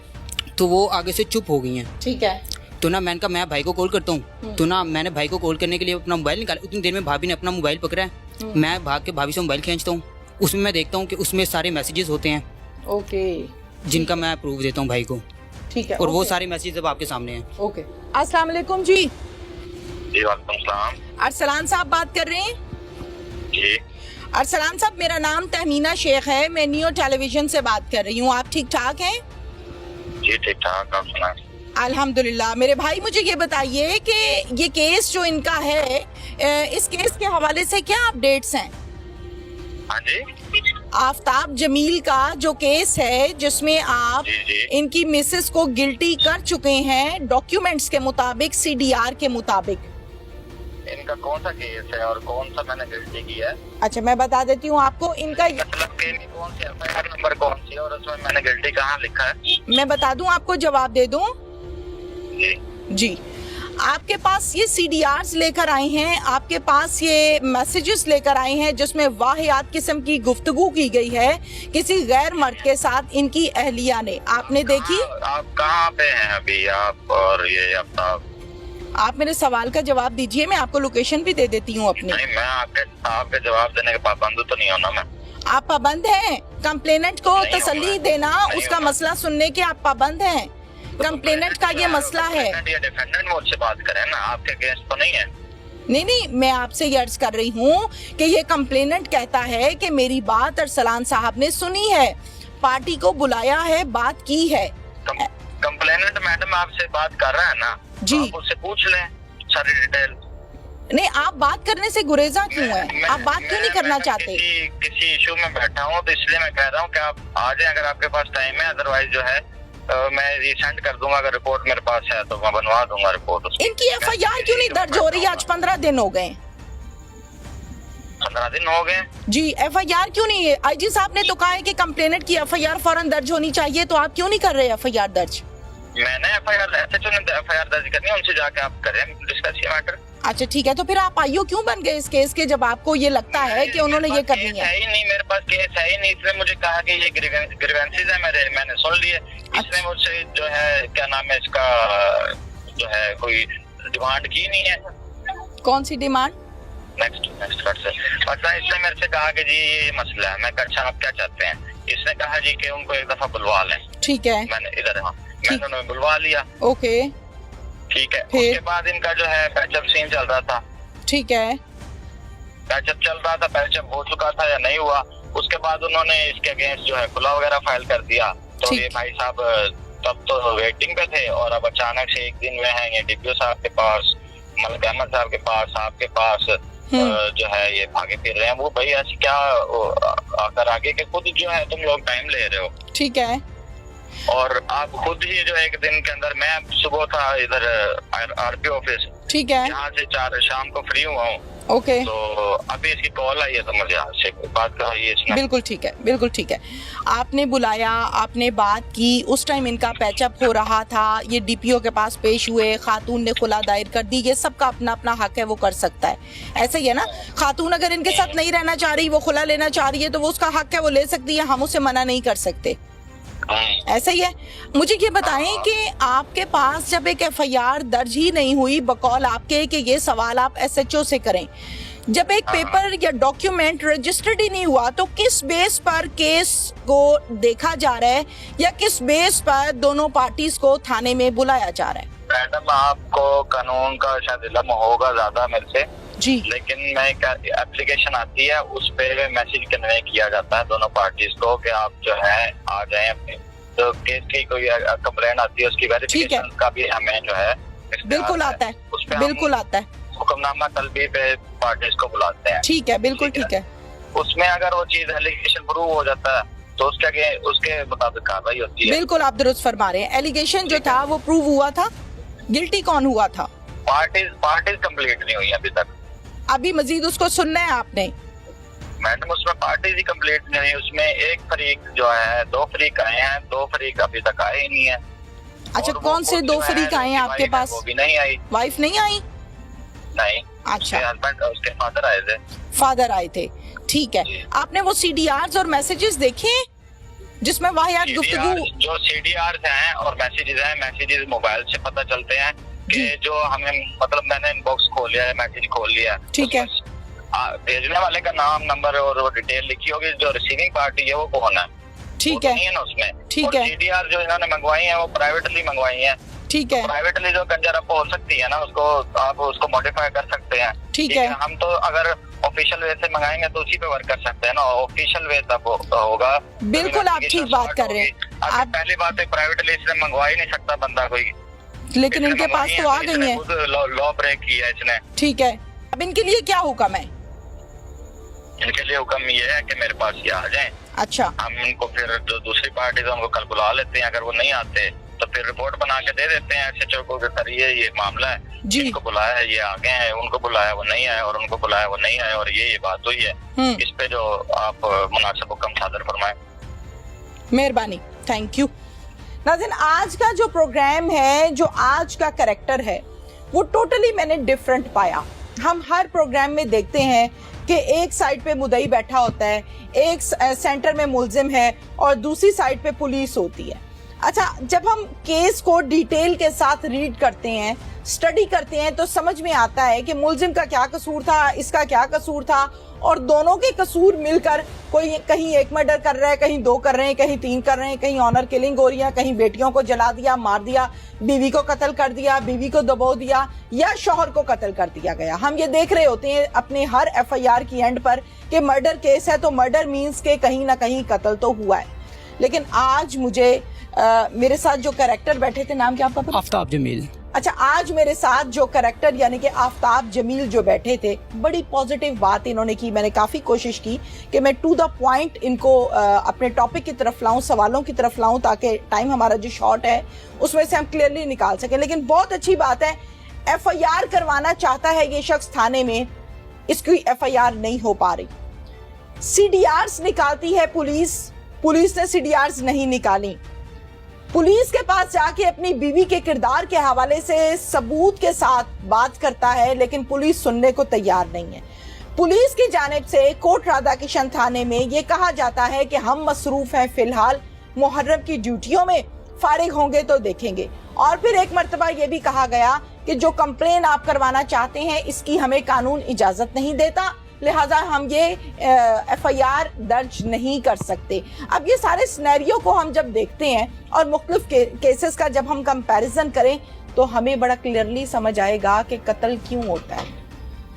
[SPEAKER 3] तो वो आगे से चुप हो गई हैं।
[SPEAKER 2] ठीक है।
[SPEAKER 3] तो ना मैंने कहा मैं भाई को कॉल करता हूँ। तो ना मैंने भाई को कॉल करने के लिए अपना मोबाइल निकाला, उतनी देर में भाभी ने अपना मोबाइल पकड़ा है। मैं भाग के भाभी से मोबाइल खींचता हूँ, उसमें मैं देखता हूँ कि उसमें सारे मैसेजेस होते हैं।
[SPEAKER 2] ओके।
[SPEAKER 3] जिनका मैं प्रूफ देता हूँ भाई को।
[SPEAKER 2] ठीक है।
[SPEAKER 3] और वो सारे मैसेजेस अब आपके सामने हैं।
[SPEAKER 2] ओके। अस्सलाम वालेकुम जी।
[SPEAKER 4] जी वालेकुम सलाम।
[SPEAKER 2] अरसलान साहब बात कर रहे हैं?
[SPEAKER 4] जी
[SPEAKER 2] अरसलान साहब, मेरा नाम तहमीना शेख है, मैं नियो टेलीविजन से बात कर रही हूँ। आप ठीक ठाक हैं?
[SPEAKER 4] जी ठीक ठाक, आप सुना?
[SPEAKER 2] अल्हम्दुलिल्लाह। मेरे भाई मुझे ये बताइए कि ये केस जो इनका है, इस केस के हवाले से क्या अपडेट्स हैं?
[SPEAKER 4] हाँ जी।
[SPEAKER 2] आफ्ताब जमील का जो केस है जिसमें आप
[SPEAKER 4] जी।
[SPEAKER 2] इनकी मिसेस को गिल्टी कर चुके हैं डॉक्यूमेंट्स के मुताबिक, CDR के मुताबिक।
[SPEAKER 4] इनका कौन सा केस है और कौन सा मैंने गलती की है?
[SPEAKER 2] अच्छा, मैं बता देती हूँ आपको। इनका
[SPEAKER 4] मतलब कि कौन सी FIR नंबर कौन सी है और उसमें मैंने गलती कहाँ लिखा है?
[SPEAKER 2] मैं बता दूँ आपको, जवाब दे दूँ
[SPEAKER 4] जी
[SPEAKER 2] जी। आपके पास ये CDRs लेकर आए हैं, आपके पास ये मैसेजेस लेकर आए हैं जिसमें वाहियात किस्म की गुफ्तगू की गई है किसी गैर मर्द के साथ इनकी अहलिया ने। आपने देखी?
[SPEAKER 4] आप कहाँ पे हैं अभी आप? और ये
[SPEAKER 2] आप मेरे सवाल का जवाब दीजिए, मैं आपको लोकेशन भी दे देती हूँ अपनी।
[SPEAKER 4] नहीं, मैं आपके जवाब देने के पाबंद तो नहीं होना मैं।
[SPEAKER 2] आप पाबंद हैं कंप्लेनेंट को
[SPEAKER 4] नहीं
[SPEAKER 2] तसल्ली
[SPEAKER 4] होना।
[SPEAKER 2] देना,
[SPEAKER 4] नहीं
[SPEAKER 2] उसका
[SPEAKER 4] होना।
[SPEAKER 2] मसला सुनने के आप पाबंद हैं। कंप्लेनेंट का ये मसला है।
[SPEAKER 4] डिफेंडेंट मुझसे बात करें ना, आपके अगेंस्ट तो नहीं है।
[SPEAKER 2] नहीं, मैं आपसे ये अर्ज कर रही हूँ कि ये कंप्लेनेंट कहता है कि मेरी बात अरसलान साहब ने सुनी है, पार्टी को बुलाया है, बात की है।
[SPEAKER 4] कंप्लेनेंट मैडम आपसे बात कर रहा है ना
[SPEAKER 2] जी।
[SPEAKER 4] आप उससे पूछ लें सारी डिटेल।
[SPEAKER 2] नहीं, आप बात करने से गुरेजा क्यों है? आप बात क्यों नहीं करना चाहते?
[SPEAKER 4] किसी इशू में बैठा हूँ तो इसलिए मैं कह रहा हूँ कि आप आ जाएं अगर आपके पास टाइम है, अदरवाइज जो है मैं रिसेंड कर दूंगा। अगर रिपोर्ट मेरे पास है तो मैं बनवा दूंगा रिपोर्ट उसकी।
[SPEAKER 2] इनकी FIR क्यों नहीं दर्ज हो रही? आज 15 दिन हो गए।
[SPEAKER 4] 15 दिन हो गए
[SPEAKER 2] जी, FIR क्यों नहीं है? IG साहब ने तो कहा है कि कंप्लेनेंट की FIR फौरन दर्ज होनी चाहिए, तो आप क्यों नहीं कर रहे FIR दर्ज?
[SPEAKER 4] मैंने SHO ने FIR दर्ज करनी है, उनसे जाके आप करें डिस्कस ये मैटर।
[SPEAKER 2] अच्छा ठीक है, तो फिर आप IO क्यों बन गए इस केस के, जब आपको ये लगता है कि उन्होंने ये करनी है?
[SPEAKER 4] ही नहीं, मेरे पास केस है ही नहीं। इसने मुझे कहा कि ये ग्रीवेंसेस है मेरे, मैंने सुन लिए। इसने मुझसे जो है क्या नाम है इसका, जो है कोई डिमांड की नहीं है।
[SPEAKER 2] कौन सी डिमांड?
[SPEAKER 4] नेक्स्ट अच्छा, इसने मेरे से कहा कि जी ये मसला है। मैं कहा अच्छा आप क्या चाहते हैं? इसने कहा जी कि उनको एक दफा बुलवा लें।
[SPEAKER 2] ठीक है।
[SPEAKER 4] मैंने इधर मैंने उन्हें बुलवा लिया।
[SPEAKER 2] ओके
[SPEAKER 4] ठीक है।
[SPEAKER 2] फिर?
[SPEAKER 4] उसके बाद इनका जो है पैचअप सीन चल रहा था।
[SPEAKER 2] ठीक है।
[SPEAKER 4] पैचअप चल रहा था, पैचअप हो चुका था या नहीं हुआ। उसके बाद उन्होंने इसके अगेंस्ट जो है खुला वगैरह फाइल कर दिया। तो ये भाई साहब तब तो वेटिंग पे थे और अब अचानक से एक दिन में है ये DPO साहब के पास, मलिक अहमद साहब के पास, आपके पास जो है ये भागे फिर रहे हैं। वो भाई ऐसी क्या आकर आगे के खुद जो है तुम लोग टाइम ले रहे हो।
[SPEAKER 2] ठीक है।
[SPEAKER 4] और आप खुद ही जो एक दिन के अंदर, मैं सुबह था इधर RP ऑफिस,
[SPEAKER 2] ठीक है।
[SPEAKER 4] यहाँ से 4 शाम को फ्री हुआ हूँ।
[SPEAKER 2] ओके।
[SPEAKER 4] तो अभी इसकी कॉल आई है तो मुझे आपसे बात कराइए इसने।
[SPEAKER 2] बिल्कुल ठीक है, बिल्कुल ठीक है। आपने बुलाया, आपने बात की, उस टाइम इनका पैचअप हो रहा था, ये DPO के पास पेश हुए, खातून ने खुला दायर कर दी। ये सबका अपना अपना हक है, वो कर सकता है, ऐसा ही है ना? खातून अगर इनके साथ नहीं रहना चाह रही, वो खुला लेना चाह रही है, तो वो उसका हक है, वो ले सकती है, हम उसे मना नहीं कर सकते, ऐसा ही है। मुझे ये बताएं कि आपके पास जब एक FIR दर्ज ही नहीं हुई, बकौल आपके कि ये सवाल आप SHO से करें, जब एक पेपर या डॉक्यूमेंट रजिस्टर्ड ही नहीं हुआ, तो किस बेस पर केस को देखा जा रहा है या किस बेस पर दोनों पार्टीज को थाने में बुलाया जा रहा है?
[SPEAKER 4] मैडम आपको कानून का शायद इल्म होगा ज्यादा मेरे से
[SPEAKER 2] जी, लेकिन
[SPEAKER 4] मैं एप्लीकेशन आती है उस पे मैसेज कन्वे किया जाता है दोनों पार्टीज को कि आप जो है आ जाएं अपने, तो केस की कोई कंप्लेंट आती है उसकी वेरिफिकेशन का भी हमें जो है
[SPEAKER 2] बिल्कुल आता है, बिल्कुल आता है।
[SPEAKER 4] हुक्मनामा तलबी पे पार्टीज को बुलाते हैं।
[SPEAKER 2] ठीक है, बिल्कुल ठीक है।
[SPEAKER 4] उसमें अगर वो चीज एलिगेशन प्रूव हो जाता है तो उसके मुताबिक कार्रवाई होती है।
[SPEAKER 2] बिल्कुल आप दुरुस्त फरमा रहे हैं। एलिगेशन जो था वो प्रूव हुआ था, गिल्टी कौन हुआ था?
[SPEAKER 4] पार्टीज कंप्लीट नहीं हुई अभी तक।
[SPEAKER 2] अभी मजीद उसको सुनना है आपने?
[SPEAKER 4] मैडम उसमें पार्टीज ही कंप्लीट नहीं हुई। उसमें एक फरीक जो है, 2 फरीक आए हैं, 2 फरीक अभी तक आए ही नहीं है।
[SPEAKER 2] अच्छा, कौन से 2 फरीक आए हैं आपके पास?
[SPEAKER 4] वो भी नहीं आई।
[SPEAKER 2] वाइफ नहीं आई? नहीं। अच्छा,
[SPEAKER 4] हस्बैंड उसके फादर आए थे।
[SPEAKER 2] फादर आए थे, ठीक है। आपने वो CDRs और मैसेजेस देखे जिसमें वाहियात गुफ्तगू?
[SPEAKER 4] जो CDRs हैं और मैसेजेस हैं, मैसेजेस मोबाइल से पता चलते हैं कि जो हमें, मतलब मैंने इनबॉक्स खोल लिया है, मैसेज खोल लिया है,
[SPEAKER 2] ठीक है।
[SPEAKER 4] भेजने वाले का नाम, नंबर और वो डिटेल लिखी होगी। जो रिसीविंग पार्टी है वो कौन है,
[SPEAKER 2] ठीक है,
[SPEAKER 4] नहीं है ना उसमें।
[SPEAKER 2] ठीक है।
[SPEAKER 4] CDR जो इन्होंने मंगवाई है वो प्राइवेटली मंगवाई है,
[SPEAKER 2] ठीक है।
[SPEAKER 4] प्राइवेटली जो कंजर आपको हो सकती है ना, उसको आप उसको मॉडिफाई कर सकते हैं,
[SPEAKER 2] ठीक है।
[SPEAKER 4] हम तो अगर ऑफिशियल वे से मंगाएंगे तो उसी पे वर्क कर सकते हैं ना। ऑफिशियल वे तब होगा।
[SPEAKER 2] बिल्कुल, आप ठीक बात कर रहे हैं।
[SPEAKER 4] आप पहली बात है, प्राइवेटली इसने मंगवा ही नहीं सकता बंदा कोई,
[SPEAKER 2] लेकिन इनके पास तो आ गई है।
[SPEAKER 4] लॉ ब्रेक किया इसने,
[SPEAKER 2] ठीक है। अब इनके लिए क्या हुक्म है?
[SPEAKER 4] इनके लिए हुक्म ये है कि मेरे पास ये आ जाएं।
[SPEAKER 2] अच्छा,
[SPEAKER 4] हम इनको फिर जो दूसरी पार्टी है उनको कल बुला लेते हैं। अगर वो नहीं आते तो फिर रिपोर्ट बना के दे देते हैं SHO को कि सर ये मामला है, इनको बुलाया है, ये आ गए हैं, उनको बुलाया वो नहीं आए, और उनको बुलाया वो नहीं आए, और ये बात हुई है। इस पे जो आप मुनासिब हुक्म सादर फरमाएं।
[SPEAKER 2] मेहरबानी, थैंक यू। नाज़रीन, आज का जो प्रोग्राम है, जो आज का कैरेक्टर है, वो टोटली मैंने डिफरेंट पाया। हम हर प्रोग्राम में देखते हैं कि एक साइड पे मुद्दई बैठा होता है, एक सेंटर में मुल्जिम है और दूसरी साइड पे पुलिस होती है। अच्छा, जब हम केस को डिटेल के साथ रीड करते हैं, स्टडी करते हैं, तो समझ में आता है कि मुल्जिम का क्या कसूर था, इसका क्या कसूर था, और दोनों के कसूर मिलकर कोई कहीं 1 मर्डर कर रहा है, कहीं 2 कर रहे हैं, कहीं 3 कर रहे हैं, कहीं ऑनर किलिंग हो रही है, कहीं बेटियों को जला दिया, मार दिया, बीवी को कत्ल कर दिया, बीवी को दबो दिया, या शौहर को कत्ल कर दिया गया। हम ये देख रहे होते हैं अपने हर FIR की एंड पर कि मर्डर केस है तो मर्डर मीन्स के कहीं ना कहीं कत्ल तो हुआ है। लेकिन आज मुझे मेरे साथ जो कैरेक्टर बैठे थे, नाम क्या आपका?
[SPEAKER 1] आफ्ताब जमील।
[SPEAKER 2] अच्छा, आज मेरे साथ जो कैरेक्टर यानी कि आफ्ताब जमील जो बैठे थे, बड़ी पॉजिटिव बात इन्होंने की। मैंने काफ़ी कोशिश की कि मैं टू द पॉइंट इनको अपने टॉपिक की तरफ लाऊं, सवालों की तरफ लाऊं, ताकि टाइम हमारा जो शॉर्ट है उसमें से हम क्लियरली निकाल सकें। लेकिन बहुत अच्छी बात है, FIR करवाना चाहता है ये शख्स थाने में, इसकी FIR नहीं हो पा रही। CDRs निकालती है पुलिस, पुलिस ने CDRs नहीं निकाली। पुलिस के पास जाके अपनी बीवी के किरदार के हवाले से सबूत के साथ बात करता है, लेकिन पुलिस सुनने को तैयार नहीं है। पुलिस की जानिब से कोट राधा किशन थाने में ये कहा जाता है कि हम मसरूफ हैं फिलहाल, मुहर्रम की ड्यूटियों में, फारिग होंगे तो देखेंगे। और फिर एक मर्तबा ये भी कहा गया कि जो कंप्लेन आप करवाना चाहते हैं इसकी हमें कानून इजाजत नहीं देता, लिहाजा हम ये FIR दर्ज नहीं कर सकते। अब ये सारे सिनेरियो को हम जब देखते हैं और मुख्तलिफ केसेस का जब हम कंपैरिजन करें तो हमें बड़ा क्लियरली समझ आएगा कि कत्ल क्यों होता है।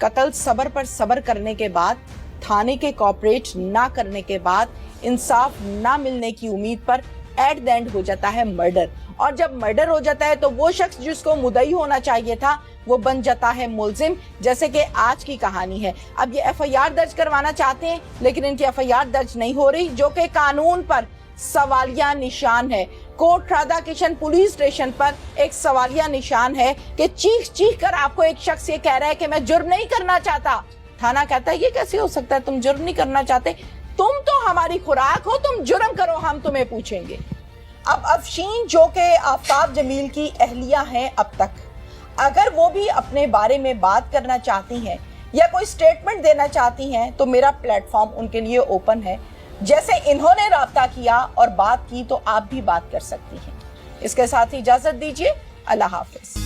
[SPEAKER 2] कत्ल सब्र पर सब्र करने के बाद, थाने के कोऑपरेट ना करने के बाद, इंसाफ ना मिलने की उम्मीद पर एट द एंड हो जाता है मर्डर। और जब मर्डर हो जाता है तो वो शख्स जिसको मुद्दई होना चाहिए था वो बन जाता है मुल्जिम, जैसे कि आज की कहानी है। अब ये FIR दर्ज करवाना चाहते हैं लेकिन इनकी FIR दर्ज नहीं हो रही, जो कि कानून पर सवालिया निशान है। कोट राधा किशन पुलिस स्टेशन पर एक सवालिया निशान है कि चीख चीख कर आपको एक शख्स ये कह रहा है कि मैं जुर्म नहीं करना चाहता। थाना कहता है ये कैसे हो सकता है, तुम जुर्म नहीं करना चाहते, तुम तो हमारी खुराक हो, तुम जुर्म करो, हम तुम्हें पूछेंगे। अब अफशीन जो कि आफ्ताब जमील की अहलिया हैं अब तक, अगर वो भी अपने बारे में बात करना चाहती हैं या कोई स्टेटमेंट देना चाहती हैं तो मेरा प्लेटफॉर्म उनके लिए ओपन है। जैसे इन्होंने राब्ता किया और बात की तो आप भी बात कर सकती हैं। इसके साथ ही इजाजत दीजिए, अल्लाह हाफिज।